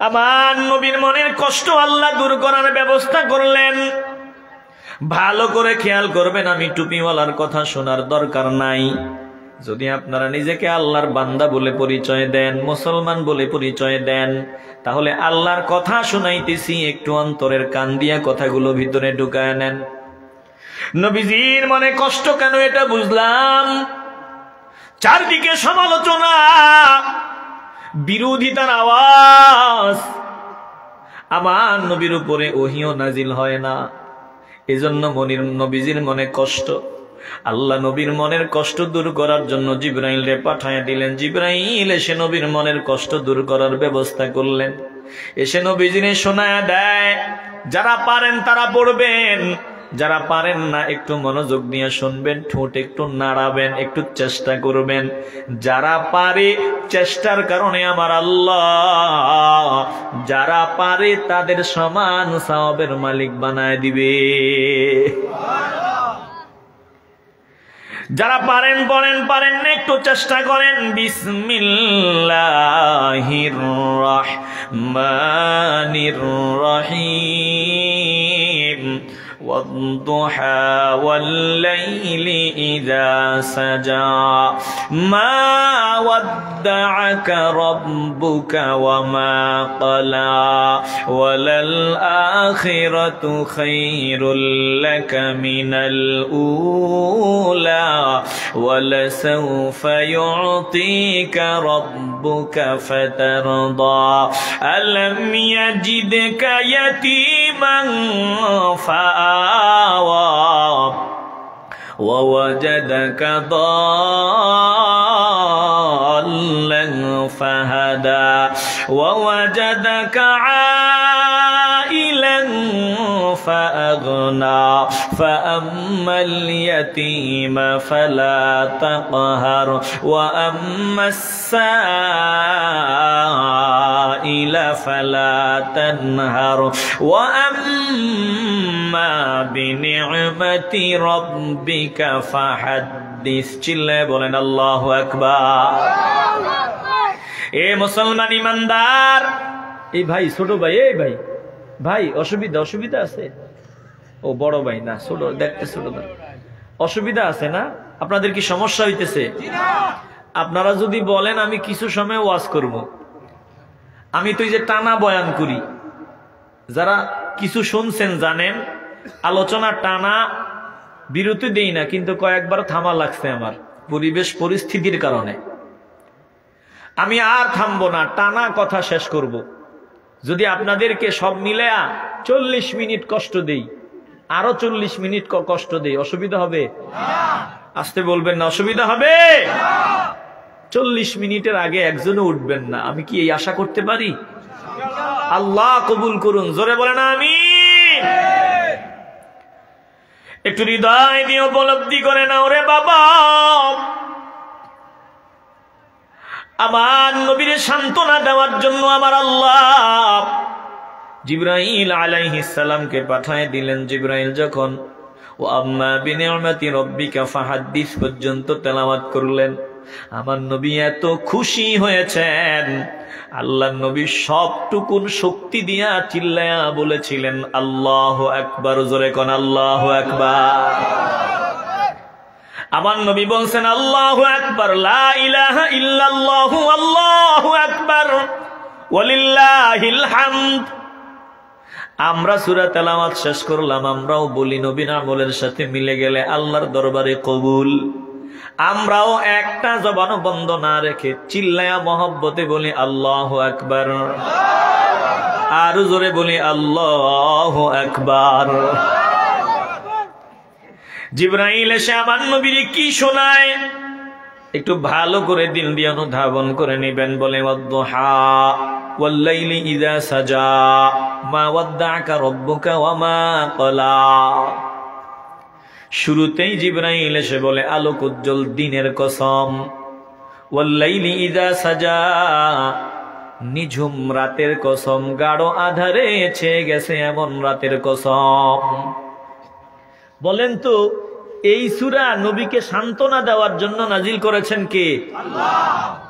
আমার নবীর মনের কষ্ট আল্লাহ দূর করার ব্যবস্থা করলেন। ভালো করে খেয়াল করবেন, আমি টুপিওয়ালার কথা শোনার দরকার নাই। যদি আপনারা নিজেকে আল্লাহর বান্দা বলে পরিচয় দেন, মুসলমান বলে পরিচয় দেন, তাহলে আল্লাহর কথা শোনাইতেছি, একটু অন্তরের কান দিয়া কথাগুলো ভিতরে ঢুকায় নেন। নবীজির মনে কষ্ট কেন এটা বুঝলাম। চারদিকে সমালোচনা, বিরোধিতার আওয়াজ, আমার নবীর উপরে ওহিও নাজিল হয় না, এজন্য নবীজির মনে কষ্ট। আল্লাহ নবীর মনের কষ্ট দূর করার জন্য জিবরাইলকে পাঠায় দিলেন। জিবরাইল এসে নবীর মনের কষ্ট দূর করার ব্যবস্থা করলেন। এসে নবীজিনে শোনায়া দেয়। যারা পারেন তারা পড়বেন, যারা পারেন না একটু মনোযোগ দিয়ে শুনবেন, ঠোঁট একটু নাড়াবেন, একটু চেষ্টা করবেন। যারা পারে চেষ্টার কারণে আমার আল্লাহ যারা পারে তাদের সমান সওয়াবের মালিক বানায় দিবে। যারা পারেন পড়েন, পারেন না একটু চেষ্টা করেন। বিসমিল্লাহির রাহমানির রহিম। والضحى والليل إذا سجى ما ودعك ربك وما قلى وللآخرة خير لك من الأولى ولسوف يعطيك ربك فترضى ألم يجدك يتيما فآوى ووجدك ضالا فهدى ووجدك عائلا فأغنى فأما اليتيم فلا تقهر وأما السائل فلا تنهر وأما بنعمة ربك فحدث চিল্লায়ে বলেন আল্লাহু আকবার। এ মুসলমান ইমানদার, এই ভাই ছোট ভাই, এই ভাই ভাই অসুবিধা আছে? ও বড় ভাই না, ছোট দেখতে ছোট ভাই, অসুবিধা আছে না? আপনাদের কি সমস্যা হইতেছে? আপনারা যদি বলেন আমি কিছু সময় ওয়াজ করব, আমি তো এই যে টানা বয়ান করি, যারা কিছু শুনছেন জানেন আলোচনা টানা, বিরতি দেই না, কিন্তু কয়েকবার থামা লাগছে আমার পরিবেশ পরিস্থিতির কারণে। আমি আর থামবো না, টানা কথা শেষ করব। যদি আপনাদেরকে সব মিলে 40 মিনিট কষ্ট দেই, আরো 40 মিনিট কষ্ট দেই, অসুবিধা হবে? আসতে বলবেন না, অসুবিধা হবে? 40 মিনিটের আগে একজনও উঠবেন না, আমি কি এই আশা করতে পারি? আল্লাহ কবুল করুন, জোরে বলেন আমিন। একটু হৃদয় দিয়ে উপলব্ধি করে নাও রে বাবা, আমার নবীর সান্ত্বনা দেওয়ার জন্য আমার আল্লাহ জিবরাইল আলাইহিস সালামকে পাঠিয়ে দিলেন। জিবরাইল যখন ও আম্মা বিনিআমাতি রাব্বিকা ফাহাদ্দিস পর্যন্ত তেলাওয়াত করলেন, আমার নবী এত খুশি হয়েছেন, আল্লাহর নবী সবটুকুন শক্তি দিয়া চিল্লায়া বলেছিলেন আল্লাহু আকবার। জোরে কোন আল্লাহু আকবার। আমার নবী বলছেন আল্লাহু আকবার, লা ইলাহা ইল্লাল্লাহু আল্লাহু আকবার ওয়ালিল্লাহিল হামদ। আমরা সূরা তেলাওয়াত শেষ করলাম, আমরাও বলি নবীর আমলের সাথে মিলে গেলে আল্লাহর দরবারে কবুল। আমরাও একটা জবান বন্ধ না রেখে চিল্লায়া মহব্বতে বলি আল্লাহু আকবার, আর জোরে বলি আল্লাহু আকবার। জিবরাইল এসে আমার নবীর কি শোনায় একটু ভালো করে দিল দিয়ে অনুধাবন করে নেবেন। বলে ওয়াদ্দুহা ওয়াল্লাইলি ইযা সাজা মা ওয়াদ্দাআকা রাব্বুকা ওয়া মা ক্বালা। শুরুতেই জিবরাইল এসে বলে আলোক উজ্জ্বল দিনের কসম, ওয়াল্লাইলি ইযা সাজা নিঝুম রাতের কসম, গাঢ় আধারে ছেয়ে গেছে এমন রাতের কসম। বলেন তো এই সূরা নবীকে সান্ত্বনা দেওয়ার জন্য নাজিল করেছেন কে? আল্লাহ।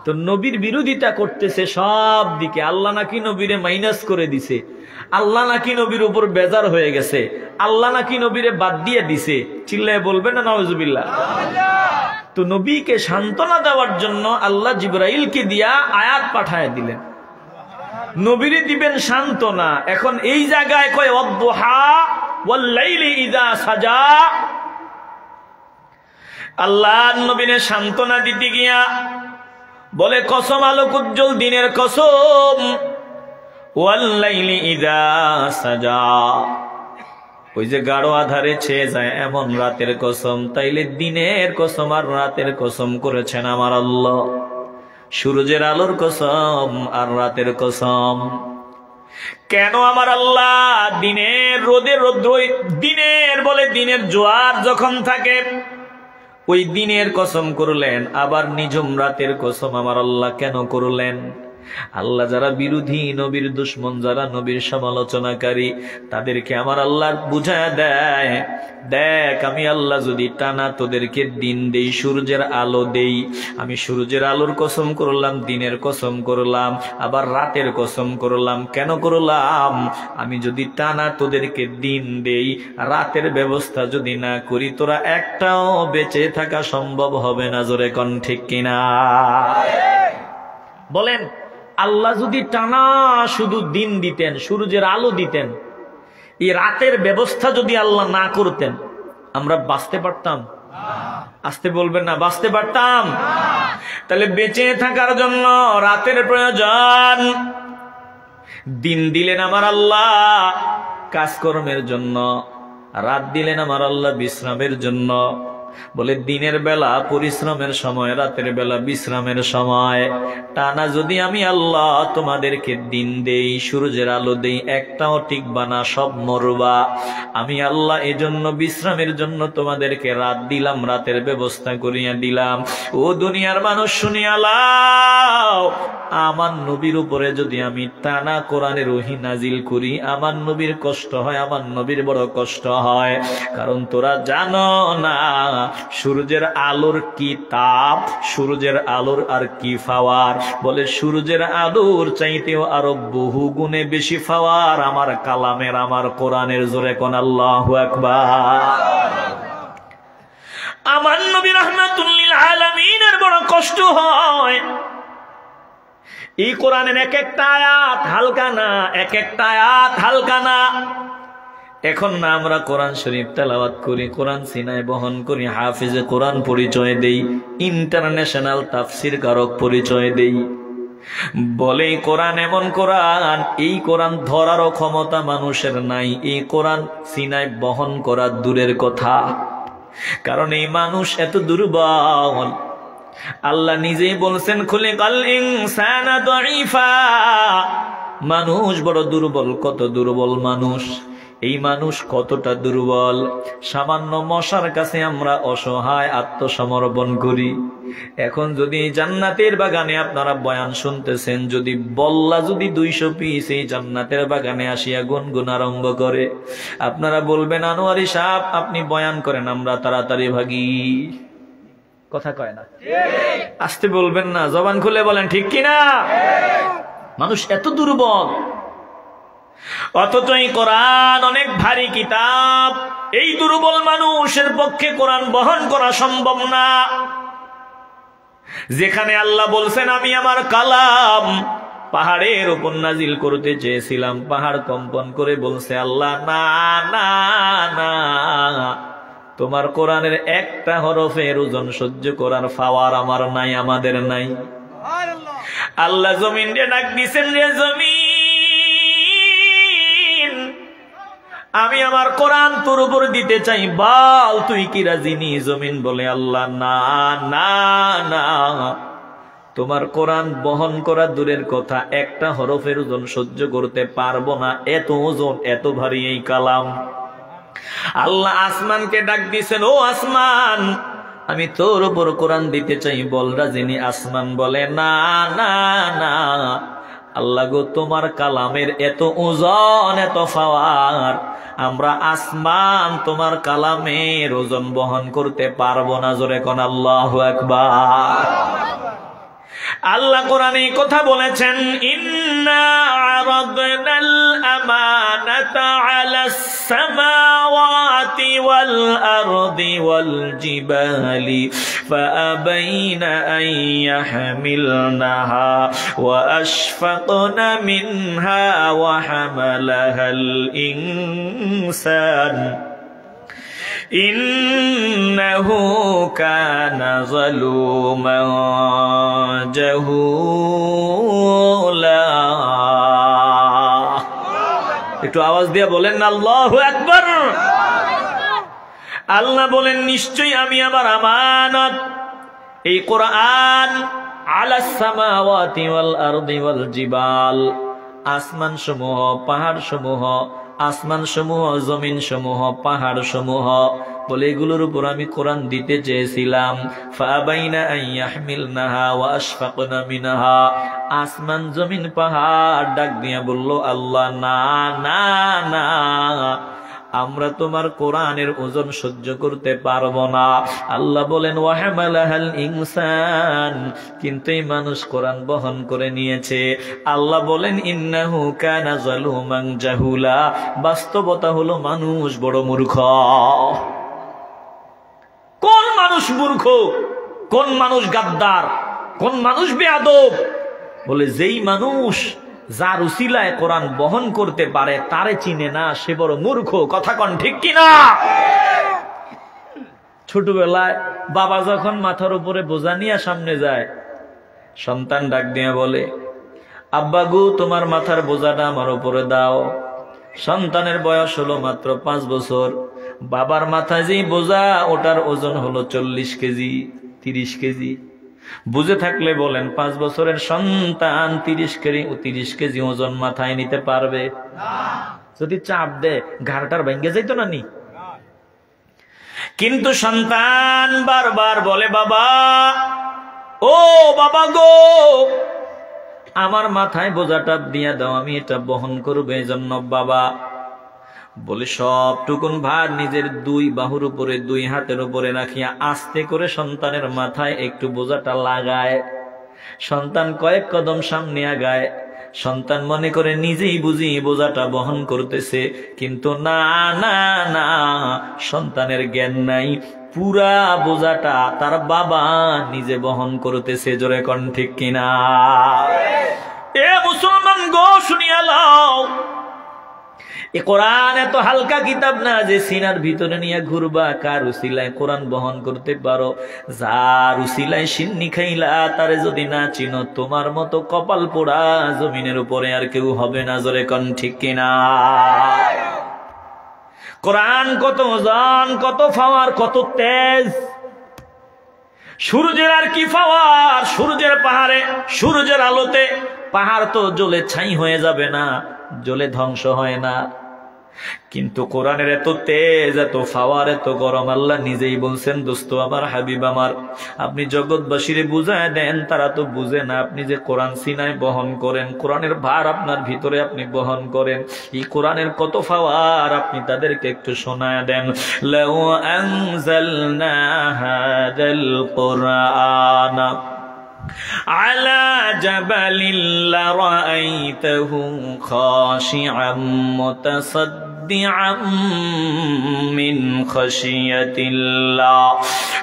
তো নবীর বিরোধিতা করতেছে সব দিকে। আল্লাহ নাকি নবীরে মাইনাস করে দিছে, আল্লাহ নাকি নবীর উপর বেজার হয়ে গেছে, আল্লাহ নাকি নবীরে বাদ দিয়ে দিছে। চিল্লায় বলবেন না নাউজুবিল্লাহ। তো নবীকে সান্ত্বনা দেওয়ার জন্য আল্লাহ জিবরাইলকে দিয়া আয়াত পাঠায় দিলেন, নবীরে দিবেন সান্ত্বনা। এখন এই জায়গায় কয় ওয়াদ্দুহা ওয়াল্লাইলি ইযা সাজা, আল্লাহ নবীরে সান্ত্বনা দিতে গিয়া বলে কসম আলোক উজ্জ্বল দিনের কসম, ওয়াল্লাইলি ইযা সাজা ওই যে গাঢ় আধারে ছেয়ে যায় এমন রাতের কসম। তাইলে দিনের কসম আর রাতের কসম করেছেন আমার আল্লাহ, সূর্যের আলোর কসম আর রাতের কসম। কেন আমার আল্লাহ দিনের রোদের রৌদ্র, দিনের বলে দিনের জোয়ার যখন থাকে ওই দিনের কসম করলেন, আবার নিঝুম রাতের কসম আমার আল্লাহ কেন করলেন? আল্লাহ যারা বিরোধী, নবীর দুশ্মন, যারা নবীর সমালোচনাকারী, তাদেরকে আমার আল্লাহ বুঝায় দেয়, দেখ আমি আল্লাহ যদি টানা তোদেরকে দিন দেই, সূর্যের আলো দেই, আমি সূর্যের আলোর কসম করলাম, দিনের কসম করলাম, আবার রাতের কসম করলাম। কেন করলাম? আমি যদি টানা তোদেরকে দিন দেই, রাতের ব্যবস্থা যদি না করি, তোরা একটাও বেঁচে থাকা সম্ভব হবে না। জোরে কোন ঠিক কিনা? বলেন আল্লাহ যদি টানা শুধু দিন দিতেন, সূর্যের আলো দিতেন, এই রাতের ব্যবস্থা যদি আল্লাহ না করতেন, আমরা বাঁচতে পারতাম? আসতে বলবেন না, বাঁচতে পারতাম? তাহলে বেঁচে থাকার জন্য রাতের প্রয়োজন। দিন দিলেন আমার আল্লাহ কাজকর্মের জন্য, রাত দিলেন আমার আল্লাহ বিশ্রামের জন্য। বলে দিনের বেলা পরিশ্রমের সময়, রাতের বেলা বিশ্রামের সময়। টানা যদি আমি আল্লাহ তোমাদেরকে দিন দেই, সূর্যের আলো দেই, একটাও টিকবা না, সব মরবা। আমি আল্লাহ এজন্য বিশ্রামের জন্য তোমাদেরকে রাত দিলাম, রাতের ব্যবস্থা করিয়া দিলাম। ও দুনিয়ার মানুষ শুনিয়া লাও, আমার নবীর উপরে যদি আমি টানা কোরআনের ওহী নাজিল করি, আমার নবীর কষ্ট হয়, আমার নবীর বড় কষ্ট হয়। কারণ তোরা জানো না সূর্যের আলোর কি তাপ, সূর্যের আলোর আর কি পাওয়ার। বলে সূর্যের আলোর চাইতেও আরো বহু গুণে বেশি পাওয়ার আমার কালামের, আমার কোরআনের। জোরে কোন আল্লাহু আকবার। আমার নবী রাহমাতুল লিল আলামিনের বড় কষ্ট হয়, এই কোরআনের এক একটা আয়াত হালকা না, এক একটা আয়াত হালকা না। এখন না আমরা কোরআন শরীফ তেলাওয়াত করি, কোরআন সিনায় বহন করি, হাফিজে কোরআন পরিচয় দেই, ইন্টারন্যাশনাল তাফসির কারক পরিচয় দেই। বলে কোরআন এমন কোরআন, এই কোরআন ধরারও ক্ষমতা মানুষের নাই, এই কোরআন সিনায় বহন করা দূরের কথা। কারণ এই মানুষ এত দুর্বল। আল্লাহ নিজেই বলছেন খুলিকাল ইনসানা দাঈফা, মানুষ বড় দুর্বল। কত দুর্বল মানুষ! এই মানুষ কতটা দুর্বল। সামান্য মশার কাছে আমরা অসহায় আত্মসমর্পণ করি। এখন যদি জান্নাতের বাগানে আপনারা বয়ান শুনতেছেন, যদি বল্লা যদি 200 পিস এই জান্নাতের বাগানে আসিয়া গুনগুন আরম্ভ করে, আপনারা বলবেন আনোয়ারি সাহেব আপনি বয়ান করেন, আমরা তাড়াতাড়ি ভাগি। কথা কয় না? আসতে বলবেন না, জবান খুলে বলেন ঠিক কিনা? মানুষ এত দুর্বল। অথচ এই কোরআন অনেক ভারী কিতাব, এই দুর্বল মানুষের পক্ষে কোরআন বহন করা সম্ভব না। যেখানে আল্লাহ বলছেন আমি আমার কালাম পাহাড়ের উপর নাজিল করতে চেয়েছিলাম, পাহাড় কম্পন করে বলছে আল্লাহ না না না, তোমার কোরআনের একটা হরফের ওজন সহ্য করার পাওয়ার আমার নাই, আমাদের নাই। আল্লাহ জমিন রে ডাক দিছেন, রে জমিন আমি আমার কোরআন তোর উপর দিতে চাই, বল তুই কি রাজি নি? জমিন বলে আল্লাহ না না না, তোমার কোরআন বহন করা দূরের কথা, একটা হরফের ওজন সহ্য করতে পারবো না, এত ওজন এত ভারী এই কালাম। আল্লাহ আসমানকে ডাক দিছেন, ও আসমান আমি তোর উপর কোরআন দিতে চাই, বল রাজিনী? আসমান বলে না না না, আল্লাহ গো তোমার কালামের এত ওজন এত পাওয়ার, আমরা আসমান তোমার কালামের ওজন বহন করতে পারবো না। জোরে কোন আল্লাহু আকবার। আল্লাহ কোরআনে কথা বলেছেন, ইন্না আরাদনাল আমানাতা আলাস সামাওয়াতি ওয়াল আরদি ওয়াল জিবালি ফাআবাইনা আন ইয়াহমিলনাহা ওয়া আশফাকনা মিনহা ওয়া হামালাহাল ইনসান ইন্নাহু কানা যালুমান জাহুলা। একটু আওয়াজ দিয়ে বলেন না আল্লাহু আকবার। আল্লাহ বলেন নিশ্চয়ই আমি আমার আমানত এই কোরআন আলাস সামাওয়াতি ওয়াল আরদি ওয়াল জিবাল, আসমান সমূহ পাহাড় সমূহ, আসমান সমূহ জমিন সমূহ পাহাড় সমূহ বলে এগুলোর উপর আমি কোরআন দিতে চেয়েছিলাম। ফাবাইনা আন ইয়াহমিলনাহা ওয়া আশফাকনা মিনহা, আসমান জমিন পাহাড় ডাক দিয়া বলল আল্লাহ না না না, আমরা তোমার কোরআনের ওজন সহ্য করতে পারবো না। আল্লাহ বলেন ওয়া হামালাহাল ইনসান, কিন্তু এই মানুষ কোরআন বহন করে নিয়েছে। আল্লাহ বলেন ইন্নাহু কানা যালুমান জাহুলা, বাস্তবতা হলো মানুষ বড় মূর্খ। কোন মানুষ মূর্খ, কোন মানুষ গাদ্দার, কোন মানুষ বেয়াদব? বলে যেই মানুষ যার উসিলায় কোরআন বহন করতে পারে তারে চিনে না, সে বড় মূর্খ। কথা কন ঠিক কিনা? ছোটবেলায় বাবা যখন মাথার উপরে বোঝা নিয়ে সামনে যায়, সন্তান ডাক দিয়ে বলে আব্বা গো তোমার মাথার বোঝাটা আমার উপরে দাও। সন্তানের বয়স হলো মাত্র 5 বছর, বাবার মাথায় যেই বোঝা ওটার ওজন হলো 40 কেজি 30 কেজি। বুঝে থাকলে বলেন 5 বছরের সন্তান 30 কেজি ওজন মাথায় নিতে পারবে? যদি চাপ দেয় ঘাড়টার ভেঙে যাইতো না নি? কিন্তু সন্তান বারবার বলে বাবা, ও বাবা গো আমার মাথায় বোঝাটা দিয়ে দাও, আমি এটা বহন করবো। এই জন্য বাবা বলে সবটুকুন ভার নিজের 2 বাহুর উপরে 2 হাতের উপরে রাখিয়া আস্তে করে সন্তানের মাথায় একটু বোঝাটা লাগায়। সন্তান কয়েক কদম সামনে আগায়, সন্তান মনে করে নিজেই বুঝি বোঝাটা বহন করতেছে, কিন্তু না না না, সন্তানের জ্ঞান নাই, পুরা বোঝাটা তার বাবা নিজে বহন করতেছে। জোরে কোন ঠিক কিনা? এ মুসলমান গো শুনিয়া লও, এ কোরআন এত হালকা কিতাব না যে সিনার ভিতরে নিয়ে ঘুরবা। কার উসিলায় কোরআন বহন করতে পারো, যার উসিলায় সিন্নি খাইলা তারে যদি না চিনো, তোমার মতো কপাল পোড়া জমিনের উপরে আর কেউ হবে না। জোরে কোন ঠিক কিনা? কোরআন কত ওজন, কত পাওয়ার, কত তেজ। সূর্যের আর কি পাওয়ার? সূর্যের পাহাড়ে সূর্যের আলোতে পাহাড় তো জ্বলে ছাই হয়ে যাবে না, জ্বলে ধ্বংস হয় না। কিন্তু কোরআনের এত তেজ, এত পাওয়ার, এত গরম, আল্লাহ নিজেই বলছেন, দোস্ত আমার, হাবিব আমার, আপনি জগৎবাসীরে বুঝায় দেন, তারা তো বুঝে না। আপনি যে কোরআন সিনায় বহন করেন, কোরআনের ভার আপনার ভিতরে আপনি বহন করেন, এই কোরআনের কত পাওয়ার আপনি তাদেরকে একটু শোনায় দেন। লাউ আনজালনা হাযাল কুরআন على جبل لرأيته خاشعا متصدعا من خشية الله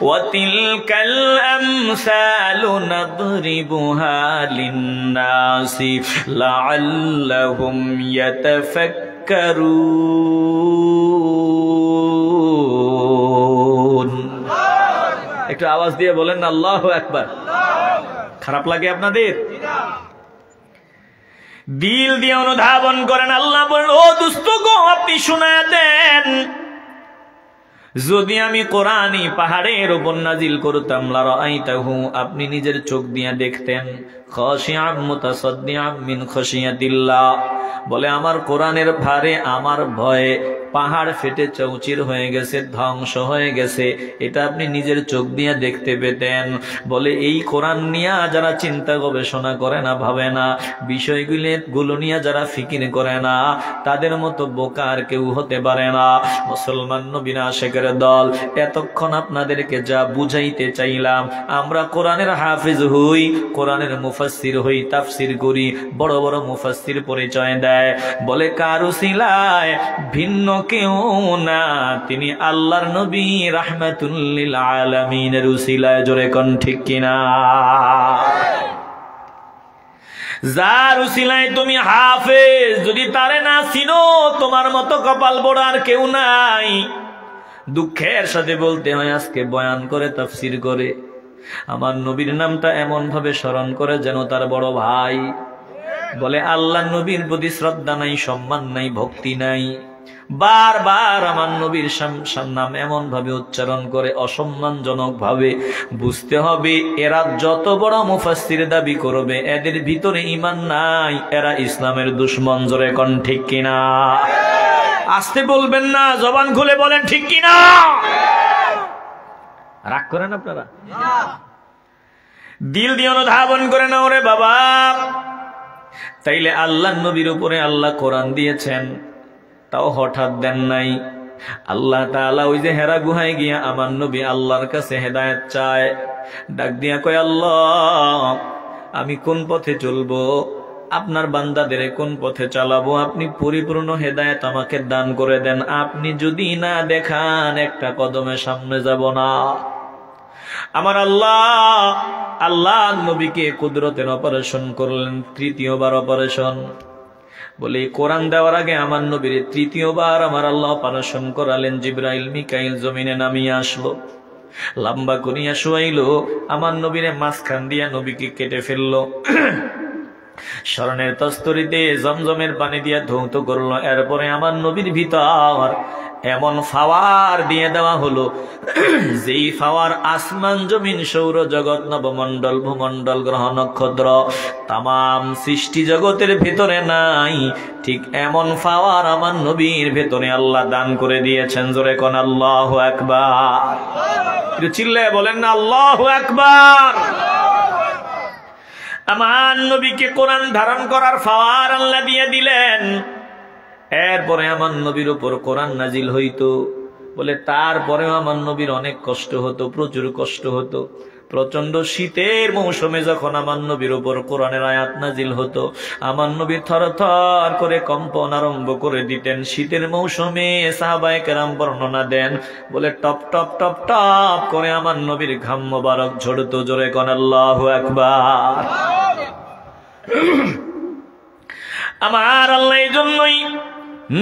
وتلك الأمثال نضربها للناس لعلهم يتفكرون। একটু আওয়াজ দিয়ে বলেন না আল্লাহু আকবার। খারাপ লাগে আপনাদের? দিল দিয়ে অনুধাবন করেন। আল্লাহ বলেন, ও দোস্ত গো, আপনি শোনায়া দেন, যদি আমি কোরআনি পাহাড়ের উপর নাজিল করতাম, লারাআইতাহু, আপনি নিজের চোখ দিয়ে দেখতেন, খাশিআম মুতাসাদ্দিআম মিন খাশিয়াতিল্লাহ, বলে আমার কোরআনের ভারে, আমার ভয়ে পাহাড় ফেটে চৌচির হয়ে গেছে, ধ্বংস হয়ে গেছে, এটা আপনি নিজের চোখ দিয়ে দেখতে পেতেন। বলে এই কোরআন নিয়ে যারা চিন্তা গবেষণা করে না, ভাবে না, বিষয়গুলো নিয়ে যারা ফিকির করে না, তাদের মতো বোকা আর কেউ হতে পারে না। মুসলমান নবীর আশিকের দল, এতক্ষণ আপনাদেরকে যা বুঝাইতে চাইলাম, আমরা কোরআনের হাফিজ হই, কোরআনের মুফাসসির হই, তাফসির করি, বড় বড় মুফাসসির পরিচয় দেয়, বলে কার উসিলায়? ভিন্ন কেউ না, তিনি আল্লাহর নবী রাহমাতুল লিল আলামিনের উসিলায়। জোরে কোন ঠিক কিনা? যার উসিলায় তুমি হাফেজ, যদি তারে না চিনো, তোমার মতো কপাল পোড়া আর কেউ নাই। দুঃখের সাথে বলতে হয়, আজকে বয়ান করে, তাফসির করে, আমার নবীর নামটা এমন ভাবে স্মরণ করে যেন তার বড় ভাই। বলে আল্লাহ নবীর প্রতি শ্রদ্ধা নাই, সম্মান নাই, ভক্তি নাই, বারবার আমার নবীর নাম এমন ভাবে উচ্চারণ করে, অসম্মানজনক ভাবে। বুঝতে হবে, এরা যত বড় মুফাসসির দাবি করবে, এদের ভিতরে ঈমান নাই, এরা ইসলামের দুশমন। জোরে কোন ঠিক কিনা? আসতে বলবেন না, জবান খুলে বলেন ঠিক কিনা। রাগ করেন আপনারা? দিল দিয়ে অনুধাবন করে না, ওরে বাবা। তাইলে আল্লাহ নবীর উপরে আল্লাহ কোরআন দিয়েছেন, তাও হঠাৎ দেন নাই। আল্লাহ তাআলা ওই যে হেরা গুহায় গিয়া আমার নবী আল্লাহর কাছে হেদায়েত চায়, ডাক দিয়া কয়, আল্লাহ আমি কোন পথে চলবো, আপনার বান্দাদের কোন পথে চালাবো, আপনি পরিপূর্ণ হেদায়েত আমাকে দান করে দেন। আপনি যদি না দেখান, একটা কদমে সামনে যাব না। আমার আল্লাহ নবীকে কুদরতের অপারেশন করলেন, তৃতীয়বার অপারেশন। বলে কোরআন দেওয়ার আগে আমার নবীর তৃতীয়বার আমার আল্লাহ অপারেশন করালেন। জিবরাইল মিকাইল জমিনে নামিয়ে আসলো, লম্বা করিয়া শুয়াইলো, আমার নবীরে মাঝখান দিয়া নবীকে কেটে ফেললো, স্মরণের তস্তরিতে জমজমের পানি দিয়া ধৌত করলো। এরপরে আমার নবীর ভিতর এমন ফাওয়ার দিয়ে দেওয়া হলো, যেই ফাওয়ার আসমান জমিন সৌর জগৎ নবমণ্ডল ভূমণ্ডল গ্রহ নক্ষত্র তামাম সৃষ্টি জগতের ভেতরে নাই, ঠিক এমন ফাওয়ার আমার নবীর ভেতরে আল্লাহ দান করে দিয়েছেন। জোরে কোন আল্লাহু আকবার। একটু চিল্লায়ে বলেন না আল্লাহু আকবার। আমার নবীকে কোরআন ধারণ করার পাওয়ার আল্লাহ দিয়ে দিলেন। এরপরে আমার নবীর উপর কোরআন নাজিল হইতো। বলে তারপরেও আমার নবীর অনেক কষ্ট হতো, প্রচুর কষ্ট হতো। প্রচন্ড শীতের মৌসুমে যখন আমার নবীর উপর কোরআনের আয়াত নাজিল হতো, আমার নবী থরথর করে কম্পন আরম্ভ করে দিতেন। শীতের মৌসুমে সাহাবায়ে কেরাম বর্ণনা দেন, বলে টপ টপ টপ টপ করে আমার নবীর ঘাম মোবারক ঝরতো। জোরে কোন আল্লাহু আকবার। আমার আল্লাহ এই জন্যই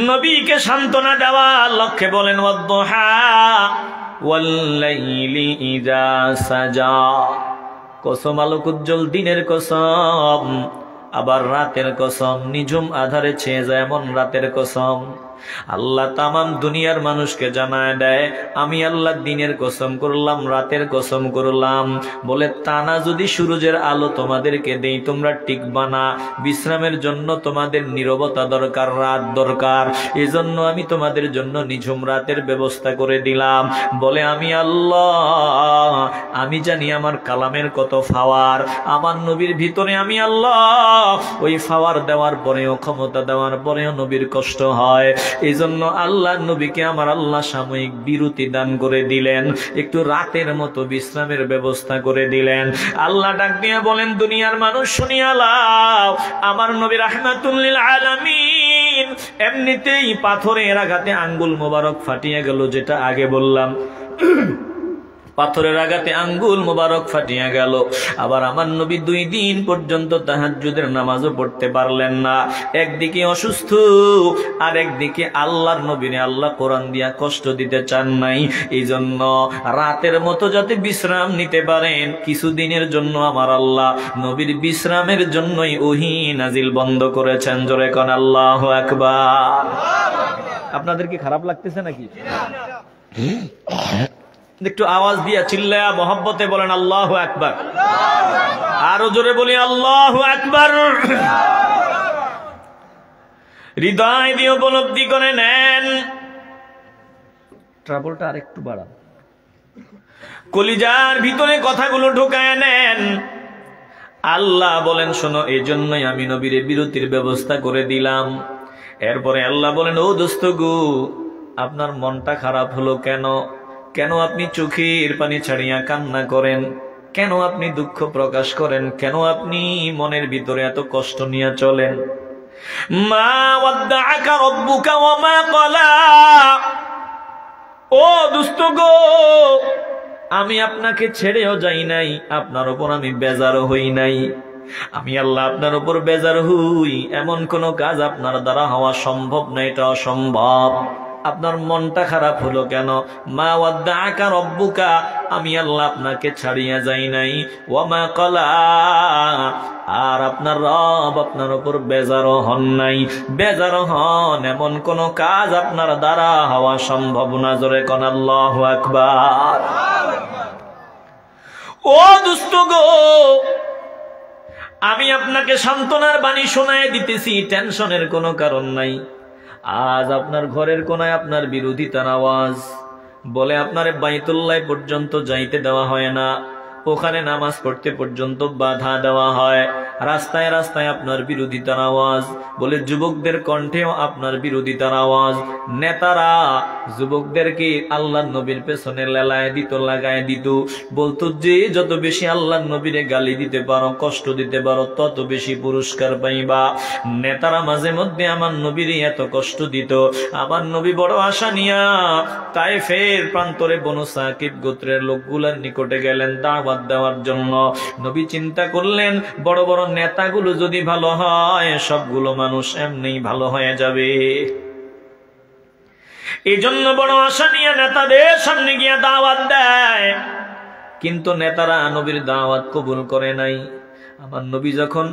নবীকে সান্ত্বনা দেওয়ার লক্ষ্যে বলেন, ওয়াদ-দুহা ওয়াল-লাইলি ইযা সাজা। কসম আলোক উজ্জ্বল দিনের কসম, আবার রাতের কসম, নিঝুম আধারে ছেয়ে যায় এমন রাতের কসম। আল্লাহ তামাম দুনিয়ার মানুষকে জানায় দেয়, আমি আল্লাহ দিনের কসম করলাম, রাতের কসম করলাম, বলে টানা যদি সূর্যের আলো তোমাদেরকে দেই তোমরা টিকবা না। বিশ্রামের জন্য তোমাদের নীরবতা দরকার, রাত দরকার, এজন্য আমি তোমাদের জন্য নিঝুম রাতের ব্যবস্থা করে দিলাম। বলে আমি আল্লাহ, আমি জানি আমার কালামের কত পাওয়ার, আমার নবীর ভিতরে আমি আল্লাহ ওই পাওয়ার দেওয়ার পরেও, ক্ষমতা দেওয়ার পরেও নবীর কষ্ট হয়। এই জন্য আল্লাহ নবীকে আমার আল্লাহ সাময়িক বিরতি দান করে দিলেন, একটু রাতের মতো বিশ্রামের ব্যবস্থা করে দিলেন। আল্লাহ ডাক দিয়ে বলেন, দুনিয়ার মানুষ শুনিয়া লাও, আমার নবী রাহমাতুল লিল আলামিন এমনিতেই পাথরের আঘাতে আঙ্গুল মোবারক ফাটিয়ে গেল, যেটা আগে বললাম, পাথরের আঘাতে আঙ্গুল মোবারক ফাটিয়া গেল। আবার আমার নবী 2 দিন পর্যন্ত তাহাজ্জুদের নামাজও পড়তে পারলেন না। একদিকে অসুস্থ, আর একদিকে আল্লাহর নবীরে আল্লাহ কোরআন দিয়া কষ্ট দিতে চান নাই। এই জন্য রাতের মতো যাতে বিশ্রাম নিতে পারেন, কিছুদিনের জন্য আমার আল্লাহ নবীর বিশ্রামের জন্যই ওহী নাজিল বন্ধ করেছেন। জোরে কোন আল্লাহু আকবার। আপনাদের কি খারাপ লাগতেছে নাকি? একটু আওয়াজ দিয়া চিল্লায়া মহব্বতে বলেন আল্লাহু আকবার। আরো জোরে বলি আল্লাহু আকবার। হৃদয় দিয়ে উপলব্ধি করে নেন, ট্রাবলটা আর একটু বাড়ান, কলিজার ভিতরে কথাগুলো ঢুকায় নেন। আল্লাহ বলেন, শোনো, এই জন্যই আমি নবীর বিরতির ব্যবস্থা করে দিলাম। এরপরে আল্লাহ বলেন, ও দোস্ত গো, আপনার মনটা খারাপ হলো কেন? কেন আপনি চোখের পানি ছাড়িয়া কান্না করেন? কেন আপনি দুঃখ প্রকাশ করেন? কেন আপনি মনের ভিতরে এত কষ্ট নিয়ে চলেন? মা ওয়াদ্দাআকা রাব্বুকা ওয়া মা ক্বালা। ও দোস্ত গো, আমি আপনাকে ছেড়েও যাই নাই, আপনার উপর আমি বেজারও হই নাই। আমি আল্লাহ আপনার উপর বেজার হই এমন কোন কাজ আপনার দ্বারা হওয়া সম্ভব না, এটা অসম্ভব। আপনার মনটা খারাপ হলো কেন? মা ওয়াদ্দাআকা রাব্বুকা, আমি আল্লাহ আপনাকে ছাড়িয়া যাই নাই। ওয়া মা ক্বালা, আর আপনার রব আপনার উপর বেজারও হন নাই। বেজারও হন এমন কোন কাজ আপনার দ্বারা হওয়া সম্ভব না। জোরে কোন আল্লাহু আকবার। ও দোস্ত গো, আমি আপনাকে সান্ত্বনার বাণী শোনায় দিতেছি, টেনশনের কোনো কারণ নাই। আজ আপনার ঘরের কোনায় আপনার বিরোধিতার আওয়াজ, বলে আপনার বাইতুল্লাহ পর্যন্ত যাইতে দেওয়া হয় না, ওখানে নামাজ পড়তে পর্যন্ত বাধা দেওয়া হয়। রাস্তায় রাস্তায় আপনার বিরোধিতার আওয়াজ, বলে যুবকদের কণ্ঠেও আপনার বিরোধিতার আওয়াজ। নেতারা যুবকদেরকে আল্লাহ নবীর পেছনে লেলায় দিত, লাগায় দিত, বলতো যে যত বেশি আল্লাহ নবীরে গালি দিতে পারো, কষ্ট দিতে পারো, তত বেশি পুরস্কার পাইবা। নেতারা মাঝে মধ্যে আমার নবীরে এত কষ্ট দিত। আমার নবী বড় আশা নিয়া তায়েফের প্রান্তরে বনু সাকিব গোত্রের লোকগুলার নিকটে গেলেন দাওয়াত দেওয়ার জন্য। নবী চিন্তা করলেন, বড় বড় নেতাগুলো যদি ভালো হয়, সবগুলো মানুষ এমনি ভালো হয়ে যাবে। এই জন্য বড় আশা নিয়ে নেতাদের সামনে গিয়ে দাওয়াত দেয়, কিন্তু নেতারা নবীর দাওয়াত কবুল করে নাই। আমার নবী যখন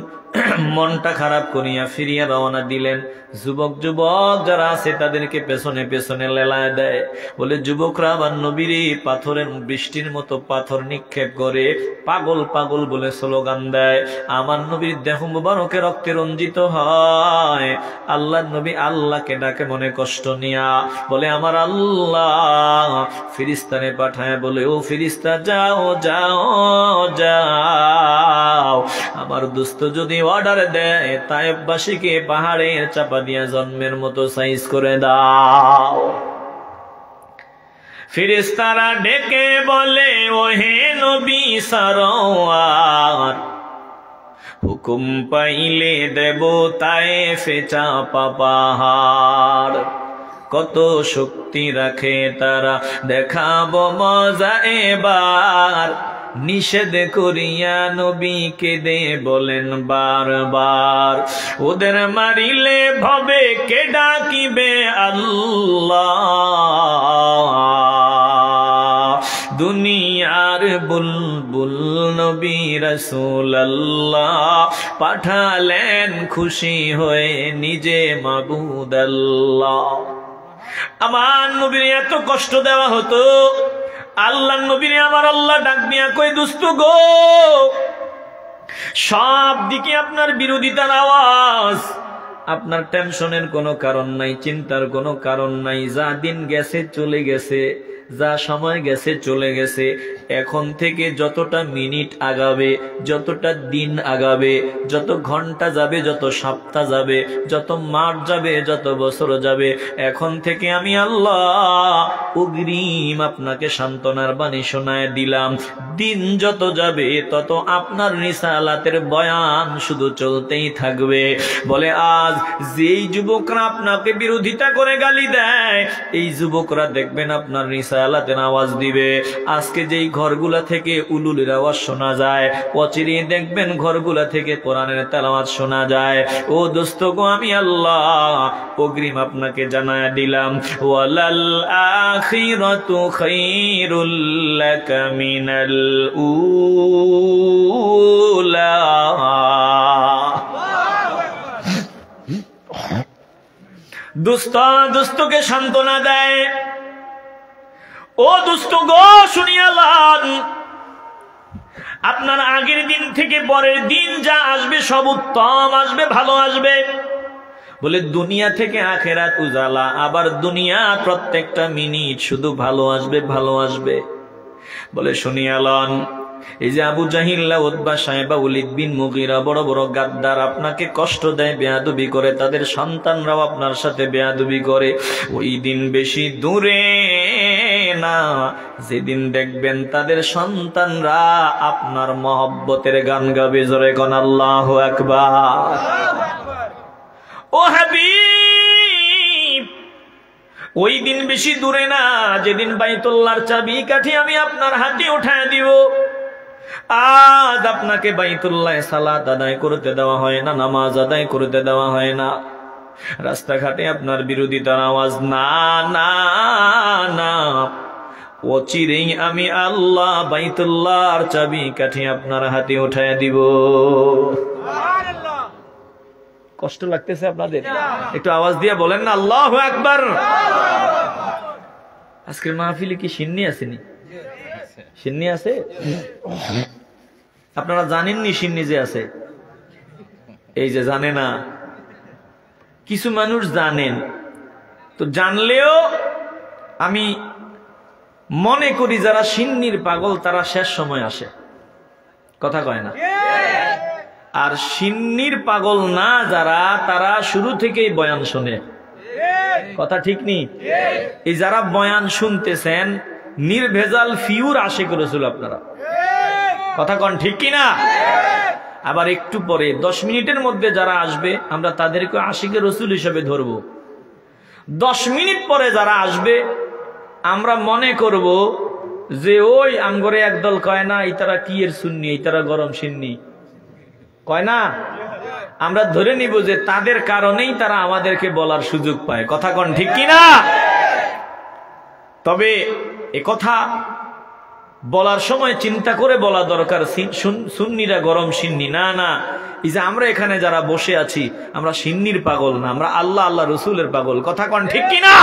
মনটা খারাপ করিয়া ফিরিয়া রওনা দিলেন, যুবক যুবক যারা আছে তাদেরকে পেছনে পেছনে লেলায় দেয়, বলে যুবকরা আমার নবীর পাথরের বৃষ্টির মতো পাথর নিক্ষেপ করে, পাগল পাগল বলে স্লোগান দেয়। আমার নবীর দেহ মুবারকে রক্তে রঞ্জিত হয়। আল্লাহর নবী আল্লাহকে ডাকে মনে কষ্ট নিয়া, বলে আমার আল্লাহ ফেরেশতারে পাঠায়, বলে ও ফেরেশতা যাও যাও যাও, আমার দোস্ত যদি অর্ডার দেয় তায়েফবাসীকে পাহাড়ের চাপা দিয়া জন্মের মতো সাইজ করে দাও। ফেরেশতারা ডেকে বলে, ও হে নবী সরওয়ার, হুকুম পাইলে দেব তায়েফে চাপা পাহাড়। কত শক্তি রাখে তারা, দেখাবো মজা এবার। নিষেধ করিয়া নবীকে দে বলেন বারবার, ওদের মারিলে ভবে কে ডাকিবে আল্লাহ। দুনিয়ার বুলবুল নবী রাসূলুল্লাহ পাঠালেন খুশি হয়ে নিজে মাবুদ আল্লাহ। আমার নবীর এত কষ্ট দেওয়া হতো, আল্লাহ নবীর আমার আল্লাহ ডাক দিয়া কই, দোস্ত গো, সব দিকে আপনার বিরোধিতার আওয়াজ, আপনার টেনশনের কোনো কারণ নাই, চিন্তার কোনো কারণ নাই। যা দিন গেছে চলে গেছে, যা সময় গেছে চলে গেছে, এখন থেকে যতটা মিনিট আগাবে, যতটা দিন আগাবে, যত ঘন্টা যাবে, যত সপ্তাহ যাবে, যত মাস যাবে, যত বছর যাবে, এখন থেকে আমি আল্লাহ অগ্রিম আপনাকে সান্ত্বনার বাণী শোনায় দিলাম। দিন যত যাবে তত আপনার রিসালাতের বয়ান শুধু চলতেই থাকবে। বলে আজ যেই যুবকরা আপনাকে বিরোধিতা করে গালি দেয়, এই যুবকরা দেখবেন আপনার রিসালাতের আওয়াজ দিবে। আজকে যেই ঘরগুলা থেকে উলুলের আওয়াজ শোনা যায়, অচিরে দেখবেন ঘরগুলা থেকে কোরআনের তেলাওয়াত শোনা যায়। ও দোস্ত গো, আমি আল্লাহ অগ্রিম আপনাকে জানায়া দিলাম, ওয়ালাল আখিরাতু খায়রুল লাকা মিনাল উলা। দুস্থ দুস্থকে সান্ত্বনা দেয়। ও দুস্থ গো, শুনিয়ালান, আপনার আগের দিন থেকে পরের দিন যা আসবে সব উত্তম আসবে, ভালো আসবে। বলে দুনিয়া থেকে আখেরাত উজালা, আবার দুনিয়া প্রত্যেকটা মিনিট শুধু ভালো আসবে, ভালো আসবে। বলে শুনিয়ালান, এই যে আবু জাহিল, উতবা, সাইবা, ওয়ালিদ বিন মুগীরা, বড় বড় গাদ্দার আপনাকে কষ্ট দেয়, বেয়াদবি করে, তাদের সন্তানরাও আপনার সাথে বেয়াদবি করে। ওই দিন বেশি দূরে না যেদিন দেখবেন তাদের সন্তানরা আপনার মহব্বতের গান গাবে। জোরে কোন আল্লাহু আকবার। ও হাবিব, ওই দিন বেশি দূরে না যেদিন বাইতুল্লাহর চাবি কাঠি আমি আপনার হাতে উঠায় দিব। আজ আপনাকে বাইতুল্লাহে সালাত আদায় করতে দেওয়া হয় না, নামাজ আদায় করতে দেওয়া হয় না। রাস্তাঘাটে আপনার বিরোধিতার আওয়াজ, না না না, অচিরেই আমি আল্লাহ বাইতুল্লাহর চাবি কাঠি আপনার হাতে উঠায় দিব। কষ্ট লাগতেছে আপনাদের? একটু আওয়াজ দিয়ে বলেন না আল্লাহু আকবার। আজকের মাহফিলে কি সিন্নি আসেনি? সিন্নি আছে? আপনারা জানেননি সিন্নি যে আছে? এই যে জানে না, কিছু মানুষ জানেন, তো জানলেও আমি মনে করি যারা সিন্নির পাগল তারা শেষ সময় আসে, কথা কয় না। আর সিন্নির পাগল না যারা, তারা শুরু থেকেই বয়ান শোনে, কথা ঠিক নেই? এই যারা বয়ান শুনতেছেন নির্ভেজাল ফিউর আশিক রাসূল আপনারা, কথা কন ঠিক কিনা? আবার একটু পরে 10 মিনিটের মধ্যে যারা আসবে আমরা তাদেরকে আশিক রাসূল হিসেবে ধরবো। 10 মিনিট পরে যারা আসবে আমরা মনে করব যে ওই আমগরে একদল কয় না ইতারা কি এর সুন্নি, ইতারা গরম সিন্নি কয় না, আমরা ধরে নিব যে তাদের কারণেই তারা আমাদেরকে বলার সুযোগ পায়, কথা কন ঠিক কিনা? তবে এ কথা বলার সময় চিন্তা করে বলা দরকার, সুন্নিরা গরম সিন্নি না, না, এই যে আমরা এখানে যারা বসে আছি আমরা সিন্নির পাগল না, আমরা আল্লাহ আল্লাহ রসুলের পাগল, কথা কন ঠিক কিনা?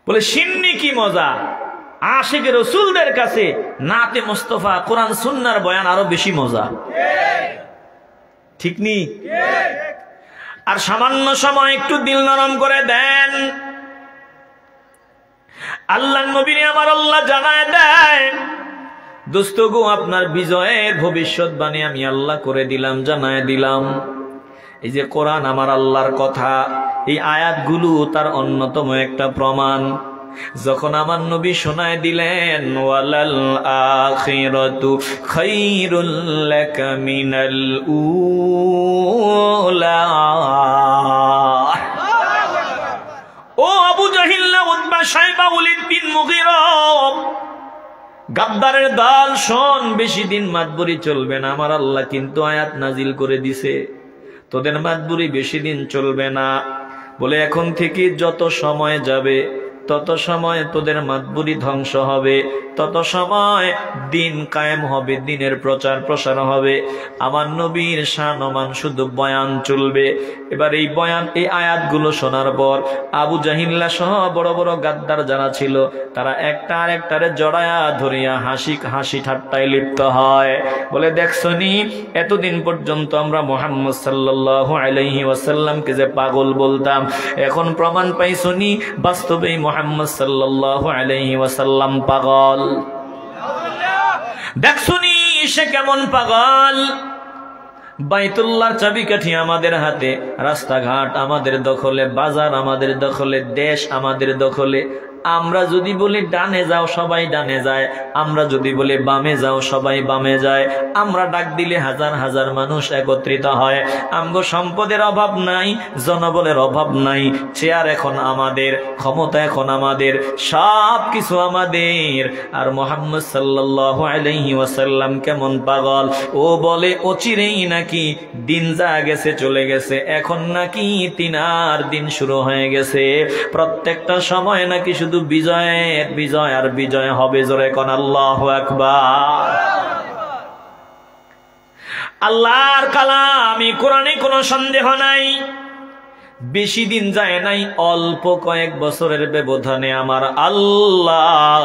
বলে সিন্নি কি মজা, আশিক রসুলদের কাছে নাতে মুস্তাফা কোরআন সুন্নাহর বয়ান আরো বেশি মজা, ঠিক নি? আর সামান্য সময় একটু দিল নরম করে দেন, আল্লাহ নবীর আমার আল্লাহ জানায় দেয়, দোস্ত গো আপনার বিজয়ের ভবিষ্যৎবাণী আমি আল্লাহ করে দিলাম, জানায় দিলাম। এই যে কোরআন আমার আল্লাহর কথা, এই আয়াতগুলো তার অন্যতম একটা প্রমাণ। যখন আমার নবী শোনায় দিলেন ওয়ালাল আখিরাতু খায়রুল লাকা মিনাল উলা, ও আবু জাহিল, উতবা, সাইবা, ওয়ালিদ বিন মুগীরা, গাদ্দারের দল শোন, বেশি দিন মাতবুরি চলবে না, আমার আল্লাহ কিন্তু আয়াত নাজিল করে দিছে, তোদের মাতবুরি বেশি দিন চলবে না। বলে এখন থেকে যত সময় যাবে তত সময় তোদের মাতবুরি ধ্বংস হবে, তত সময় দিন কায়েম হবে, দিনের প্রচার প্রসার হবে, আমার নবীর শান-মান শুধু বয়ান চলবে। এবার এই বয়ান, এই আয়াতগুলো শোনার পর আবু জাহিল্লা সহ বড় বড় গাদ্দার যারা ছিল তারা একটা আরেকটারে জড়ায়া ধরিয়া হাসি ঠাট্টায় লিপ্ত হয়। বলে, দেখছনি এতদিন পর্যন্ত আমরা মুহাম্মদ সাল্লাল্লাহু আলাইহি ওয়াসাল্লামকে যে পাগল বলতাম, এখন প্রমাণ পাইছনি বাস্তবেই মুহাম্মদ সাল্লাল্লাহু আলাইহি ওয়াসাল্লাম পাগল। দেখছনি সে কেমন পাগল। বাইতুল্লাহর চাবিকাঠি আমাদের হাতে, রাস্তাঘাট আমাদের দখলে, বাজার আমাদের দখলে, দেশ আমাদের দখলে। আমরা যদি বলি ডানে যাও সবাই ডানে যায়, আমরা যদি বলি বামে যাও সবাই বামে যায়। আমরা ডাক দিলে হাজার হাজার মানুষ একত্রিত হয়। আমগো সম্পদের অভাব নাই, জনবলের অভাব নাই, চেয়ার এখন আমাদের, ক্ষমতা এখন আমাদের, সব কিছু আমাদের। আর মুহাম্মদ সাল্লাল্লাহু আলাইহি ওয়াসাল্লাম কেমন পাগল, ও বলে অচিরেই নাকি দিন যা গেছে চলে গেছে, এখন নাকি তিনার দিন শুরু হয়ে গেছে। প্রত্যেকটা সময় নাকি শুধু বিজয়ের বিজয় আর বিজয় হবে। জোরে কোন আল্লাহু আকবার। আল্লাহর কালাম কোরআনে কোনো সন্দেহ নাই। বেশি দিন যায় নাই, অল্প কয়েক বছরের ব্যবধানে আমার আল্লাহ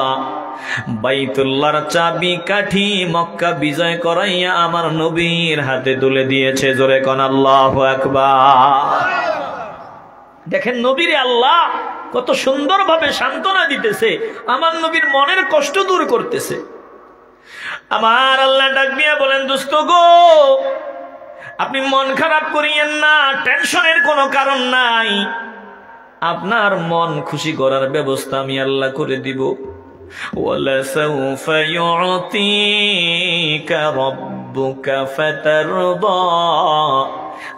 বাইতুল্লাহর চাবি কাঠি মক্কা বিজয় করাইয়া আমার নবীর হাতে তুলে দিয়েছে। জোরে কোন আল্লাহু আকবার। দেখেন নবীরে আল্লাহ কত সুন্দরভাবে সান্ত্বনা দিতেছে, আমার নবীর মনের কষ্ট দূর করতেছে। আমার আল্লাহ ডাক দিয়া বলেন, দোস্ত গো, আপনি মন খারাপ করিয়েন না, টেনশনের কোনো কারণ নাই, আপনার মন খুশি করার ব্যবস্থা আমি আল্লাহ করে দিব। ওয়ালা সাউফা ইউতিকা রাব্বুকা ফাতারদা।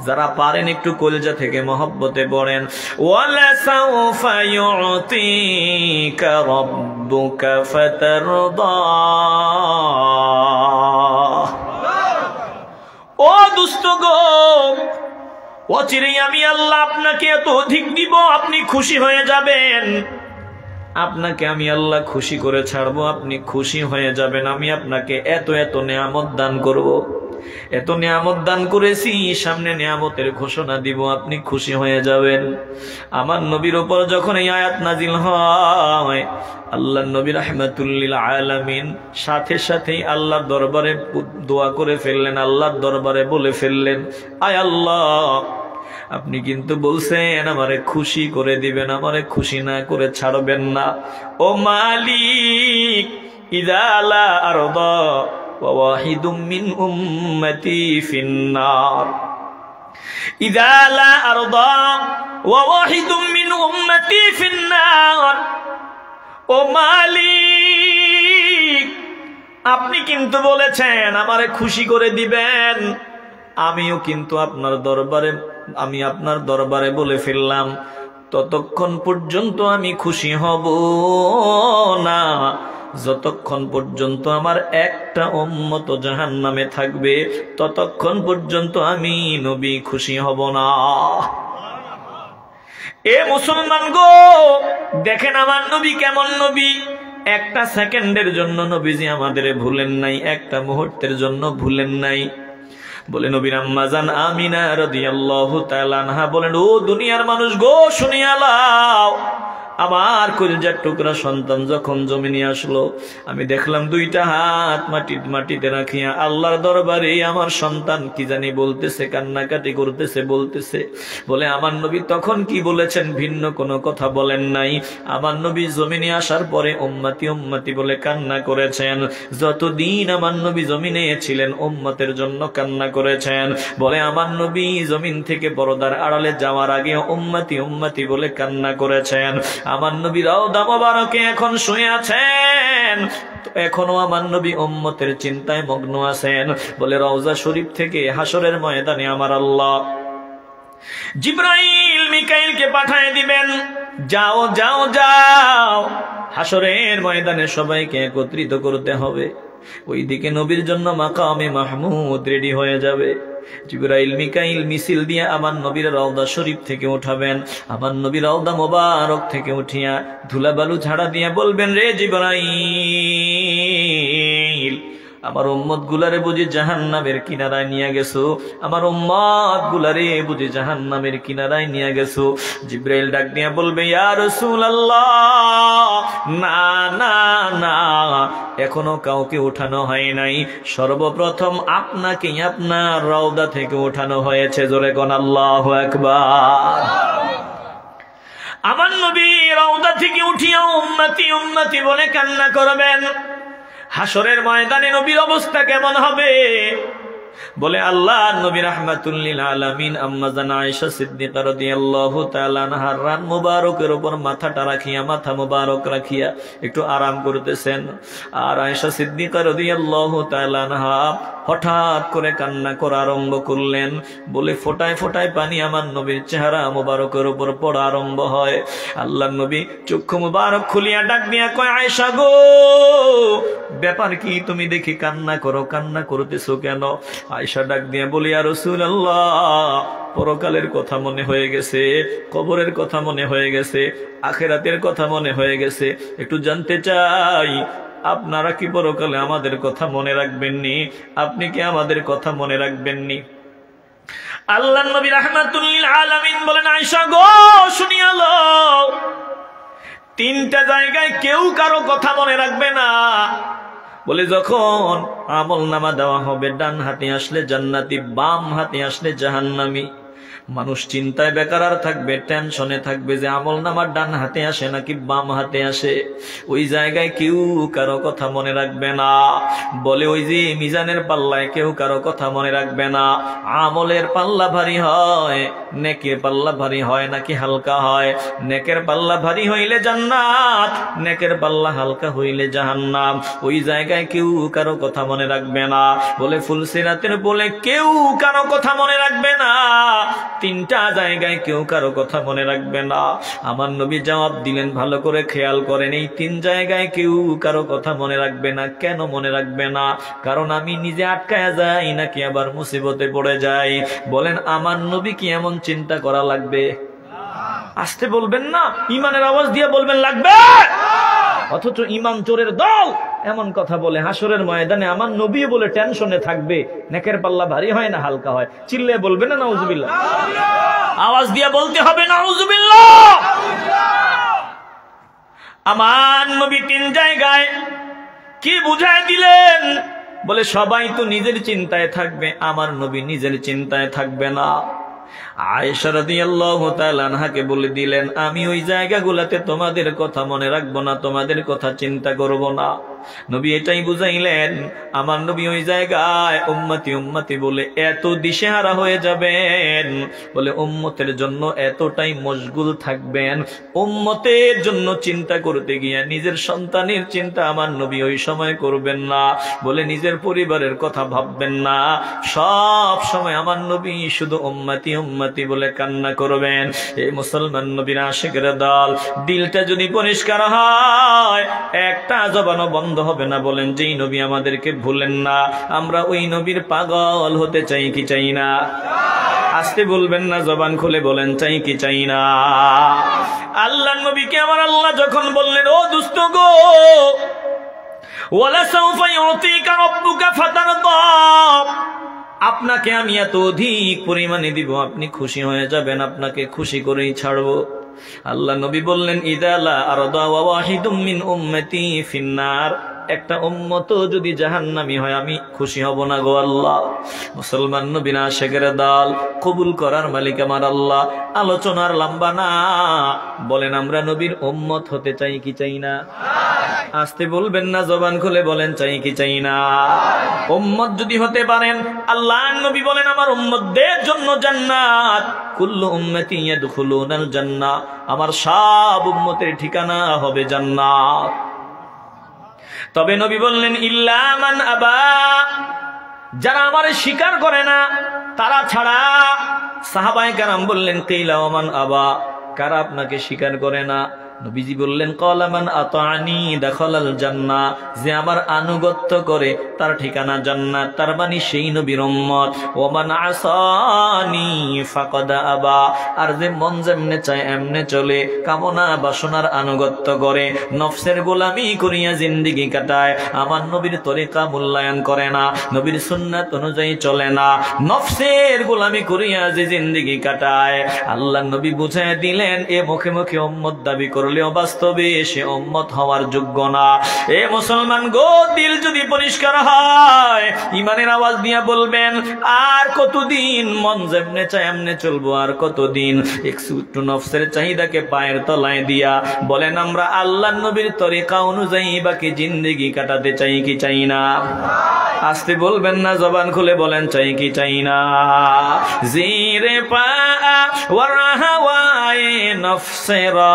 যারা পারেন একটু কলিজা থেকে মহব্বতে পড়েন, ওয়ালা সাউফা ইউতিকা রাব্বুকা ফাতারদা। ও দুস্থ গো, অচিরেই আমি আল্লাহ আপনাকে এত অধিক দিব, আপনি খুশি হয়ে যাবেন। আপনাকে আমি আল্লাহ খুশি করে ছাড়বো, আপনি খুশি হয়ে যাবেন। আমি আপনাকে এত এত নেয়ামত দান করব, এত নিয়ামত দান করেছি, সামনে নিয়ামতের ঘোষণা দিব, আপনি খুশি হয়ে যাবেন। আমার নবীর উপর যখন এই আয়াত নাজিল হয়, আল্লাহ নবী রাহমাতুল লিল আলামিন সাথে সাথেই আল্লাহর দরবারে দোয়া করে ফেললেন, আল্লাহর দরবারে বলে ফেললেন, আয় আল্লাহ, আপনি কিন্তু বলছেন আমারে খুশি করে দিবেন, আমারে খুশি না করে ছাড়বেন না। ও মালিক, ইযা লা আরদা وواحد من أمتي في النار إذا لا أرضى وواحد من أمتي في النار। ও মালিক, আপনি কিন্তু বলেছেন আমারে খুশি করে দিবেন, আমিও কিন্তু আপনার দরবারে বলে ফেললাম, ততক্ষণ পর্যন্ত আমি খুশি হব না যতক্ষণ পর্যন্ত আমার একটা উম্মত জাহান্নামে থাকবে, ততক্ষণ পর্যন্ত আমি নবী খুশি হব না। এ মুসলমান গো, দেখেন আমার নবী কেমন নবী। একটা সেকেন্ডের জন্য নবীজি আমাদের ভুলেন নাই, একটা মুহূর্তের জন্য ভুলেন নাই। বলে নবীর আম্মা জান আমিনা রাদিয়াল্লাহু তাআলা আনহা বলেন, ও দুনিয়ার মানুষ গো, শুনিয়া লাও, আমার কলিজার টুকরা সন্তান যখন জমিনে আসলো, আমি দেখলাম দুইটা হাত মাটিতে রাখিয়া আল্লাহর দরবারে আমার সন্তান কি জানি বলতেছে, কান্নাকাটি করতেছে, বলতেছে। বলে আমার নবী তখন কি বলেছেন? ভিন্ন কোনো কথা বলেন নাই। আমার নবী জমিনে আসার পরে উম্মতি উম্মতি বলে কান্না করেছেন। যতদিন আমার নবী জমিনে ছিলেন উম্মতের জন্য কান্না করেছেন। বলে আমার নবী জমিন থেকে পর্দার আড়ালে যাওয়ার আগে উম্মতি উম্মতি বলে কান্না করেছেন। আমার নবী রওজা মোবারকে এখন শুয়ে আছেন, এখনো আমার নবী উম্মতের চিন্তায় মগ্ন আছেন। বলে রওজা শরীফ থেকে হাসরের ময়দানে আমার আল্লাহ জিবরাইল মিকাইলকে পাঠিয়ে দিবেন, যাও যাও যাও, হাসরের ময়দানে সবাইকে একত্রিত করতে হবে। ওইদিকে নবীর জন্য মাকামে মাহমুদ রেডি হয়ে যাবে। জিবরাইল মিকাইল মিছিল দিয়ে আমার নবীর রওদা শরীফ থেকে উঠাবেন। আমার নবীর রওদা মোবারক থেকে উঠিয়া ধুলাবালু ঝাড়া দিয়ে বলবেন, রে জিবরাইল, আমার উম্মত গুলারে বুঝি জাহান্নামের কিনারায় নিয়ে গেছো, আমার উম্মত গুলারে বুঝি জাহান্নামের কিনারায় নিয়ে গেছো। জিবরাইল ডাক দিয়া বলবে, ইয়া রাসূলুল্লাহ, না না না, এখনো কাউকে উঠানো হয় নাই, সর্বপ্রথম আপনাকে আপনার রওদা থেকে উঠানো হয়েছে। জোরে কোন আল্লাহু আকবার। আমার নবী রওদা থেকে উঠিয়া উম্মতি উম্মতি বলে কান্না করবেন। হাসরের ময়দানে নবীর অবস্থা কেমন হবে? বলে আল্লাহ নবী রাহমাতুল লিল আলামিন আম্মা জান আয়েশা সিদ্দিকা রাদিয়াল্লাহু তাআলা আনহার রান মুবারকের উপর মাথাটা রাখিয়া, মাথা মুবারক রাখিয়া একটু আরাম করতেছেন। আর আয়েশা সিদ্দিকা রাদিয়াল্লাহু তাআলা আনহা হঠাৎ করে কান্না করা আরম্ভ করলেন। বলে ফোটায় ফোটায় পানি আমার নবীর চেহারা মুবারকের উপর পড়া আরম্ভ হয়। আল্লাহর নবী চক্ষু মুবারক খুলিয়া ডাক দিয়া কয়, আয়েশা গো, ব্যাপার কি? তুমি দেখি কান্না করো, কান্না করতেছো কেন? আয়েশা ডাক দিয়া বলি, ইয়া রাসূলুল্লাহ, পরকালের কথা মনে হয়ে গেছে, কবরের কথা মনে হয়ে গেছে, আখিরাতের কথা মনে হয়ে গেছে। একটু জানতে চাই, আপনারা কি পরকালে আমাদের কথা মনে রাখবেননি? আপনি কি আমাদের কথা মনে রাখবেননি? আল্লাহর নবী রাহমাতুল লিল আলামিন বলেন, আয়েশা গো, শুনিয়া লও, তিনটা জায়গায় কেউ কারো কথা মনে রাখবে না। বলে যখন আমল নামা দেওয়া হবে, ডান হাতে আসলে জান্নাতি, বাম হাতে আসলে জাহান্নামী। মানুষ চিন্তায় বেকার থাকবে, টেনশনে থাকবে যে আমল নামার ডান হাতে আসে নাকি বাম হাতে আসে। ওই জায়গায় কেউ কারো কথা মনে রাখবে না। বলে ওই যে মিজানের পাল্লায় কেউ কারো কথা মনে রাখবে না। আমলের পাল্লা ভারী হয়, নেকের পাল্লা ভারী হয় নাকি হালকা হয়? নেকের পাল্লা ভারী হইলে জান্নাত, নেকের পাল্লা হালকা হইলে জাহান্নাম। ওই জায়গায় কেউ কারো কথা মনে রাখবে না। বলে ফুলসিরাতের বলে কেউ কারো কথা মনে রাখবে না। তিনটা জায়গায় কেউ কারো কথা মনে রাখবে না। আমার নবী জবাব দিলেন, ভালো করে খেয়াল করেন, এই তিন জায়গায় কেউ কারো কথা মনে রাখবে না। কেন মনে রাখবে না? কারণ আমি নিজে আটকায়া যাই নাকি আবার মুসিবতে পড়ে যাই। বলেন আমার নবী কি এমন চিন্তা করা লাগবে? আসতে বলবেন না, ইমানের আওয়াজ দিয়ে বলবেন লাগবে। অথচ ইমান চোরের দল এমন কথা বলে হাসরের ময়দানে আমার নবী বলে টেনশনে থাকবে, নেকের পাল্লা ভারী হয় না হালকা হয়। চিল্লে বলবে না নাউজুবিল্লাহ? আওয়াজ দিয়ে বলতে হবে নাউজুবিল্লাহ। আমার নবী তিন জায়গায় কি বুঝায় দিলেন? বলে সবাই তো নিজের চিন্তায় থাকবে, আমার নবী নিজের চিন্তায় থাকবে না। আয়েশা রাদিয়াল্লাহু তাআলা আনহাকে বলে দিলেন, আমি ওই জায়গাগুলোতে তোমাদের কথা মনে রাখবো না, তোমাদের কথা চিন্তা করব না। নবী এটাই বুঝাইলেন। আমার নবী ওই জায়গায় উম্মতি উম্মতি বলে এত দিশেহারা হয়ে যাবেন, বলে উম্মতের জন্য এতটাই মশগুল থাকবেন, উম্মতের জন্য চিন্তা করতে গিয়ে নিজের সন্তানের চিন্তা আমার নবী ওই সময় করবেন না। বলে নিজের পরিবারের কথা ভাববেন না, সব সময় আমার নবী শুধু উম্মতি উম্মতি বলে কান্না করবেন। এই মুসলমান নবীর আশিকের দল, দিলটা যদি পরিষ্কার হয়, একটা জবানও বন্ধ হবে না। বলেন যেই নবী আমাদেরকে ভুলেন না, আমরা ওই নবীর পাগল হতে চাই কি চাই না? আসতে বলবেন না, জবান খুলে বলেন চাই কি চাই না? আল্লাহর নবীকে আমার আল্লাহ যখন বললেন, ও দুষ্ট গো, ওয়ালা সাউফা ইউতিকা রাব্বুকা ফাতারদা, আপনাকে আমি এত অধিক পরিমাণে দিব, আপনি খুশি হয়ে যাবেন, আপনাকে খুশি করেই ছাড়বো। আল্লাহ নবী বললেন, ইযা লা আরদা ওয়া ওয়াহিদুম মিন উম্মতি ফিন্নার, একটা উম্মত যদি জাহান্নামী হয় আমি খুশি হব না গো আল্লাহ। মুসলমান নবীর আশিকের দল, কবুল করার মালিক আমার আল্লাহ। আলোচনার লম্বা না, বলেন আমরা নবীর উম্মত হতে চাই কি চাই না? আসতে বলবেন না, জবান খুলে বলেন চাই কি চাই না? উম্মত যদি হতে পারেন, আল্লাহর নবী বলেন আমার উম্মতদের জন্য জান্নাত, কুল্লু উম্মতি ইয়াদখুলুনাল জান্নাহ, আমার সব উম্মতের ঠিকানা হবে জান্নাত। তবে নবী বললেন ইল্লা মান আবা, যারা আমারে স্বীকার করে না তারা ছাড়া। সাহাবায়ে কেরাম বললেন কিলা ওয়া মান আবা, কারা আপনাকে স্বীকার করে না? নবীজি বললেন ক্বালা মান আতাআনি দাখালাল জান্নাহ, যে আমার আনুগত্য করে তার ঠিকানা জান্নাত, তার মানে সেই নবীর উম্মত। ওয়া মান আসানি ফাকাদ আবা, আর যে মন যেমনে চায় এমনে চলে, কামনা বাসনার আনুগত্য করে, নফসের গোলামি করিয়া জিন্দেগি কাটায়, আমার নবীর তরিকা মূল্যায়ন করে না, নবীর সুন্নাত অনুযায়ী চলে না, নফসের গোলামি করিয়া যে জিন্দেগি কাটায়, আল্লাহ নবী বুঝায় দিলেন এ মুখে মুখে উম্মত দাবি করলেও বাস্তবে সে উম্মত হওয়ার যোগ্য না। এ মুসলমান গো, দিল যদি পরিষ্কার হয় ইমানের আওয়াজ দিয়া বলবেন আর কতদিন মন যেমনে চায় এমনে চলবো, আর কতদিন একটু নফসের চাহিদাকে পায়ের তলায় দিয়া বলেন আমরা আল্লাহ নবীর তরিকা অনুযায়ী বাকি জিন্দেগি কাটাতে চাই কি চাই না? আসতে বলবেন না, জবান খুলে বলেন চাই কি চাই না? জিরে পা ওয়ারহাওয়ায়ে নফসেরা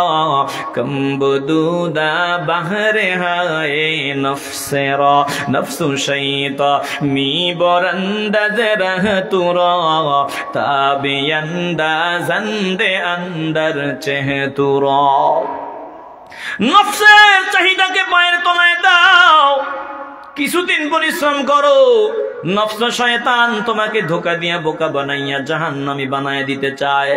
কমবদুদা বাহরে হায়ে নফসেরা নফসু শাইতা মি বরন্দাজ রহতুরা তাবিয়ন্দা জন্দে আন্দর চেহতুরা। নফসের চাহিদাকে পায়ের তলায় দাও, কিছুদিন পরিশ্রম করো, নফস শয়তান তোমাকে ধোঁকা দিয়া বোকা বানাইয়া জাহান্নামী বানায় দিতে চায়।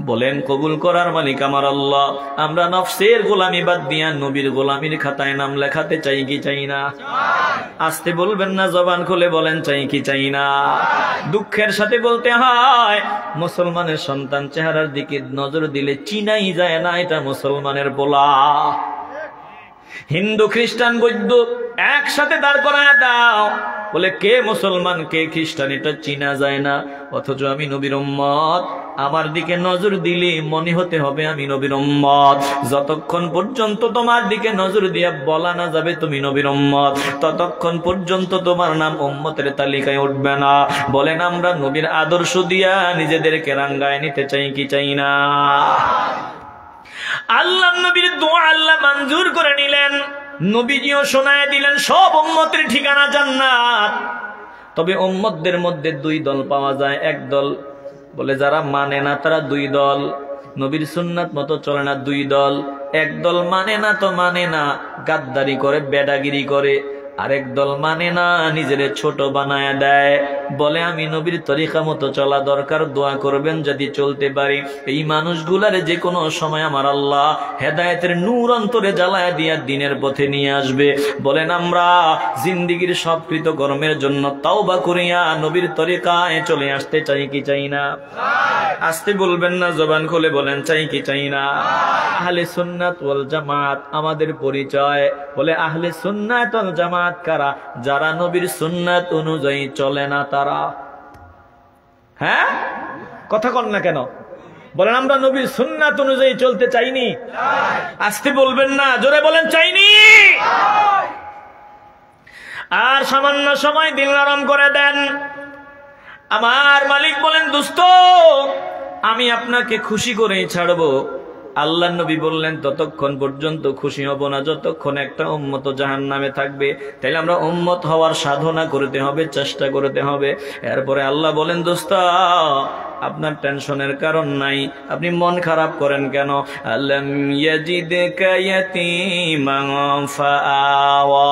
বলেন কবুল করার মালিক আমার আল্লাহ, আমরা নফসের গোলামি বাদ দিয়া নবীর গোলামির খাতায় নাম লেখাতে চাই কি চাই না? আসতে বলবেন না, জবান খুলে বলেন চাই কি চাই না? দুঃখের সাথে বলতে হয় মুসলমানের সন্তান চেহারার দিকে নজর দিলে চিনাই যায় না এটা মুসলমানের পোলা। হিন্দু খ্রিস্টান বৌদ্ধ একসাথে দাঁড় করায় দাও, বলে কে মুসলমান কে খ্রিস্টান এটা চিনা যায় না, অথচ আমি নবীর উম্মত, আমার দিকে নজর দিলে মনে হতে হবে আমি নবীর উম্মত। যতক্ষণ পর্যন্ত তোমার দিকে নজর দিয়া বলা না যাবে তুমি নবীর উম্মত, ততক্ষণ পর্যন্ত তোমার নাম উম্মতের তালিকায় উঠবে না। বলেন আমরা নবীর আদর্শ দিয়া নিজেদেরকে রাঙ্গায় নিতে চাই কি চাই না? আল্লাহ নবীর দোয়া আল্লাহ মঞ্জুর করে নিলেন, নবীজিও শোনায় দিলেন সব উম্মতের ঠিকানা জান্নাত। তবে উম্মতদের মধ্যে দুই দল পাওয়া যায়। এক দল বলে যারা মানে না তারা দুই দল, নবীর সুন্নাত মতো চলে না দুই দল। এক দল মানে না তো মানে না, গাদ্দারি করে বেডাগিরি করে। আরেক দল মানে না, নিজের ছোট বানায় দেয়, বলে আমি নবীর তরিকা মতো চলা দরকার, দোয়া করবেন যদি চলতে পারি। এই মানুষগুলারে যে কোনো সময় আমার আল্লাহ হেদায়েতের নূর অন্তরে জ্বালায় দিয়া দিনের পথে নিয়ে আসবে। বলেন আমরা জিন্দিগির সব কৃতকর্মের জন্য তাওবা করিয়া নবীর তরিকায় চলে আসতে চাই কি চাই না? আসতে বলবেন না, জবান খুলে বলেন চাই কি চাই না? আহলে সুন্নাত ওয়াল জামাত আমাদের পরিচয়। বলে আহলে সুন্নাত ওয়াল জামাত কারা? যারা নবীর সুন্নাত অনুযায়ী চলে না তারা। হ্যাঁ, কথা কন না কেন? বলেন আমরা নবীর সুন্নাত অনুযায়ী চলতে চাইনি। আসতে বলবেন না, জোরে বলেন চাইনি। আর সামান্য সময় দিল নরম করে দেন। আমার মালিক বলেন দোস্ত আমি আপনাকে খুশি করেই ছাড়বো। আল্লাহ নবী বললেন ততক্ষণ পর্যন্ত খুশি হব না যতক্ষণ একটা উম্মত জাহান্নামে থাকবে। তাইলে আমরা উম্মত হওয়ার সাধনা করতে হবে, চেষ্টা করতে হবে। এরপরে আল্লাহ বলেন দোস্ত আপনার টেনশনের কারণ নাই, আপনি মন খারাপ করেন কেন? আলাম ইয়াজিদকা ইয়াতীমান ফাআওয়া,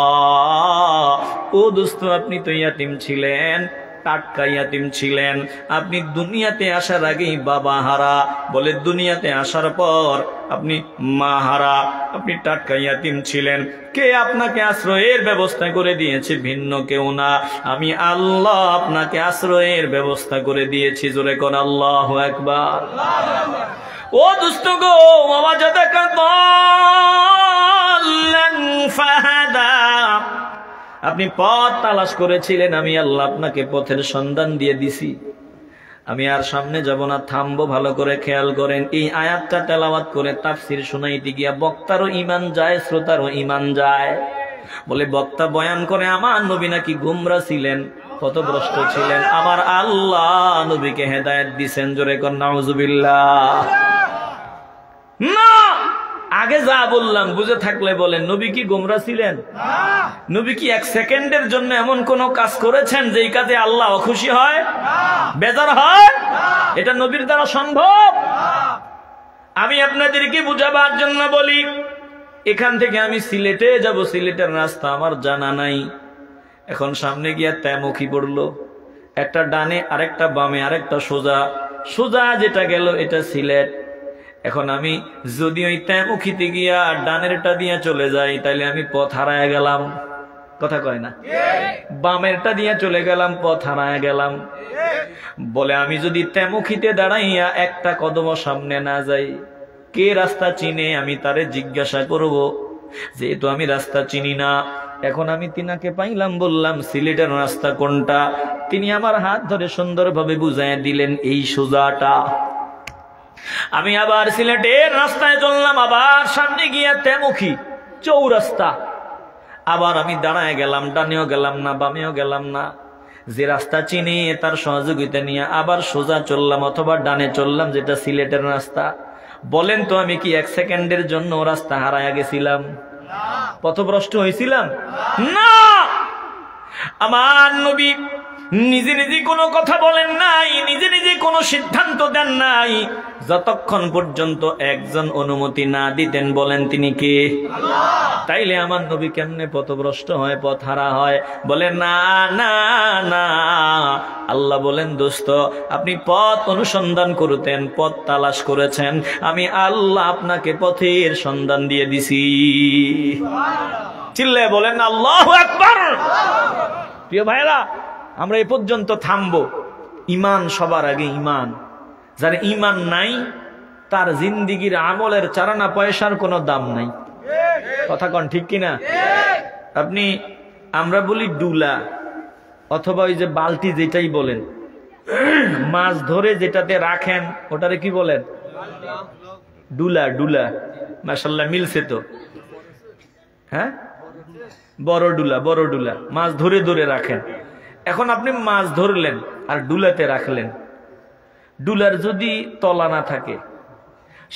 ও দোস্ত আপনি তো ইয়াতিম ছিলেন, টাটকা ইয়াতিম ছিলেন। আপনি দুনিয়াতে আসার আগেই বাবা হারা, বলে দুনিয়াতে আসার পর আপনি মা হারা, আপনি টাটকা ইয়াতিম ছিলেন। কে আপনাকে আশ্রয়ের ব্যবস্থা করে দিয়েছে? ভিন্ন কেউ না, আমি আল্লাহ আপনাকে আশ্রয়ের ব্যবস্থা করে দিয়েছি। জোরে কোন আল্লাহু আকবার। ও দুষ্ট গো, ওয়াজাদাকা দাল্লান ফাহাদা, আপনি পথ তালাশ করেছিলেন, আমি আল্লাহ আপনাকে পথের সন্ধান দিয়ে দিছি। আমি আর সামনে যাব না, থামবো। ভালো করে খেয়াল করেন, এই আয়াতটা তেলাওয়াত করে তাফসীর শুনাইতে গিয়া বক্তারও ঈমান যায়, শ্রোতারও ঈমান যায়। বলে বক্তা বয়ান করে আমার নবী নাকি গুমরা ছিলেন, পথভ্রষ্ট ছিলেন, আমার আল্লাহ নবীকে হেদায়েত দিবেন। জোরে কোন নাউজুবিল্লাহ। না, আগে যা বললাম বুঝে থাকলে বলেন নবী কি গোমরা ছিলেন? নবী কি এক সেকেন্ডের জন্য এমন কোন কাজ করেছেন যেই কাজে আল্লাহ অখুশি হয়, বেজার হয়? এটা নবীর দ্বারা সম্ভব? আমি আপনাদেরকে বুঝাবার জন্য বলি, এখান থেকে আমি সিলেটে যাব, সিলেটের রাস্তা আমার জানা নাই। এখন সামনে গিয়া তেমুখী পড়লো, একটা ডানে আরেকটা বামে আরেকটা সোজা, সোজা যেটা গেল এটা সিলেট। এখন আমি যদি ওই তেমুখীতে গিয়া ডানেরটা দিয়া চলে যাই তাইলে আমি পথ হারায় গেলাম, কথা কয় না? বামেরটা দিয়া চলে গেলাম, পথ হারায় গেলাম। বলে আমি যদি তেমুখীতে দাঁড়াইয়া একটা কদম সামনে না যাই, কে রাস্তা চিনে আমি তারে জিজ্ঞাসা করব, যেহেতু আমি রাস্তা চিনি না। এখন আমি তিনাকে পাইলাম, বললাম সিলেটের রাস্তা কোনটা? তিনি আমার হাত ধরে সুন্দরভাবে বুঝাইয়া দিলেন এই সোজাটা। আমি আবার সিলেটের রাস্তায় চললাম, আবার সামনে গিয়া তেমুখী চৌরাস্তা। আবার আমি দাঁড়ায় গেলাম, ডানেও গেলাম না বামেও গেলাম না। যে রাস্তা চিনি তার সহযোগিতা নিয়ে আবার সোজা চললাম অথবা ডানে চললাম, যেটা সিলেটের রাস্তা। বলেন তো আমি কি 1 সেকেন্ডের জন্য রাস্তা হারায়া গেছিলাম? পথভ্রষ্ট হয়েছিলাম না। আমার নবী নিজে নিজে কোনো কথা বলেন নাই, নিজে নিজে কোনো সিদ্ধান্ত দেন নাই, যতক্ষণ পর্যন্ত একজন অনুমতি না দিতেন। বলেন তিনি কে? তাইলে আমার নবী কেমনে পথভ্রষ্ট হয়, পথ হারা হয়? বলেন না না না, আল্লাহ বলেন দোস্ত আপনি পথ অনুসন্ধান করতেন, পথ তালাশ করেছেন, আমি আল্লাহ আপনাকে পথের সন্ধান দিয়ে দিছি। চিল্লায় বলেন আল্লাহু আকবার। প্রিয় ভাইরা, আমরা এই পর্যন্ত থামবো। ইমান সবার আগে ইমান। যার ইমান নাই তার জিন্দিগির আমলের চারানা পয়সার কোনো দাম নাই, কথা কন ঠিক কিনা? আপনি আমরা বলি ডুলা অথবা ওই যে বালতি, যেটাই বলেন, মাছ ধরে যেটাতে রাখেন ওটারে কি বলেন? ডুলা। ডুলা, মাশাআল্লাহ মিলছে তো। হ্যাঁ, বড় ডুলা, বড় ডুলা, মাছ ধরে ধরে রাখেন। এখন আপনি মাছ ধরলেন আর ডুলাতে রাখলেন, ডুলার যদি তলা না থাকে,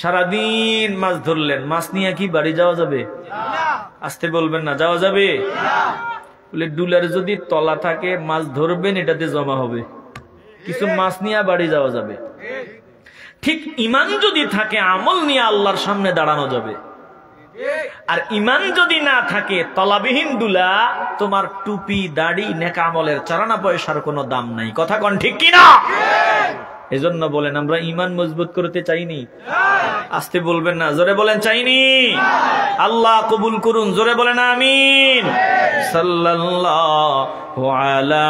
সারাদিন মাছ ধরলেন, মাছ নিয়ে কি বাড়ি যাওয়া যাবে? আসতে বলবেন না, যাওয়া যাবে? বলে ডুলার যদি তলা থাকে, মাছ ধরবেন এটাতে জমা হবে, কিছু মাছ নিয়ে বাড়ি যাওয়া যাবে। ঠিক ইমান যদি থাকে, আমল নিয়ে আল্লাহর সামনে দাঁড়ানো যাবে। আর ইমান যদি না থাকে, তলাবিহীন ডুলা, তোমার টুপি দাড়ি নেক আমলের চারানা পয়সার কোনো দাম নাই, কথা কন ঠিক কিনা? এজন্য বলেন আমরা ইমান মজবুত করতে চাইনি? আসতে বলবেন না, জোরে বলেন চাইনি। আল্লাহ কবুল করুন, জোরে বলেন আমিন। সাল্লাল্লাহু আলা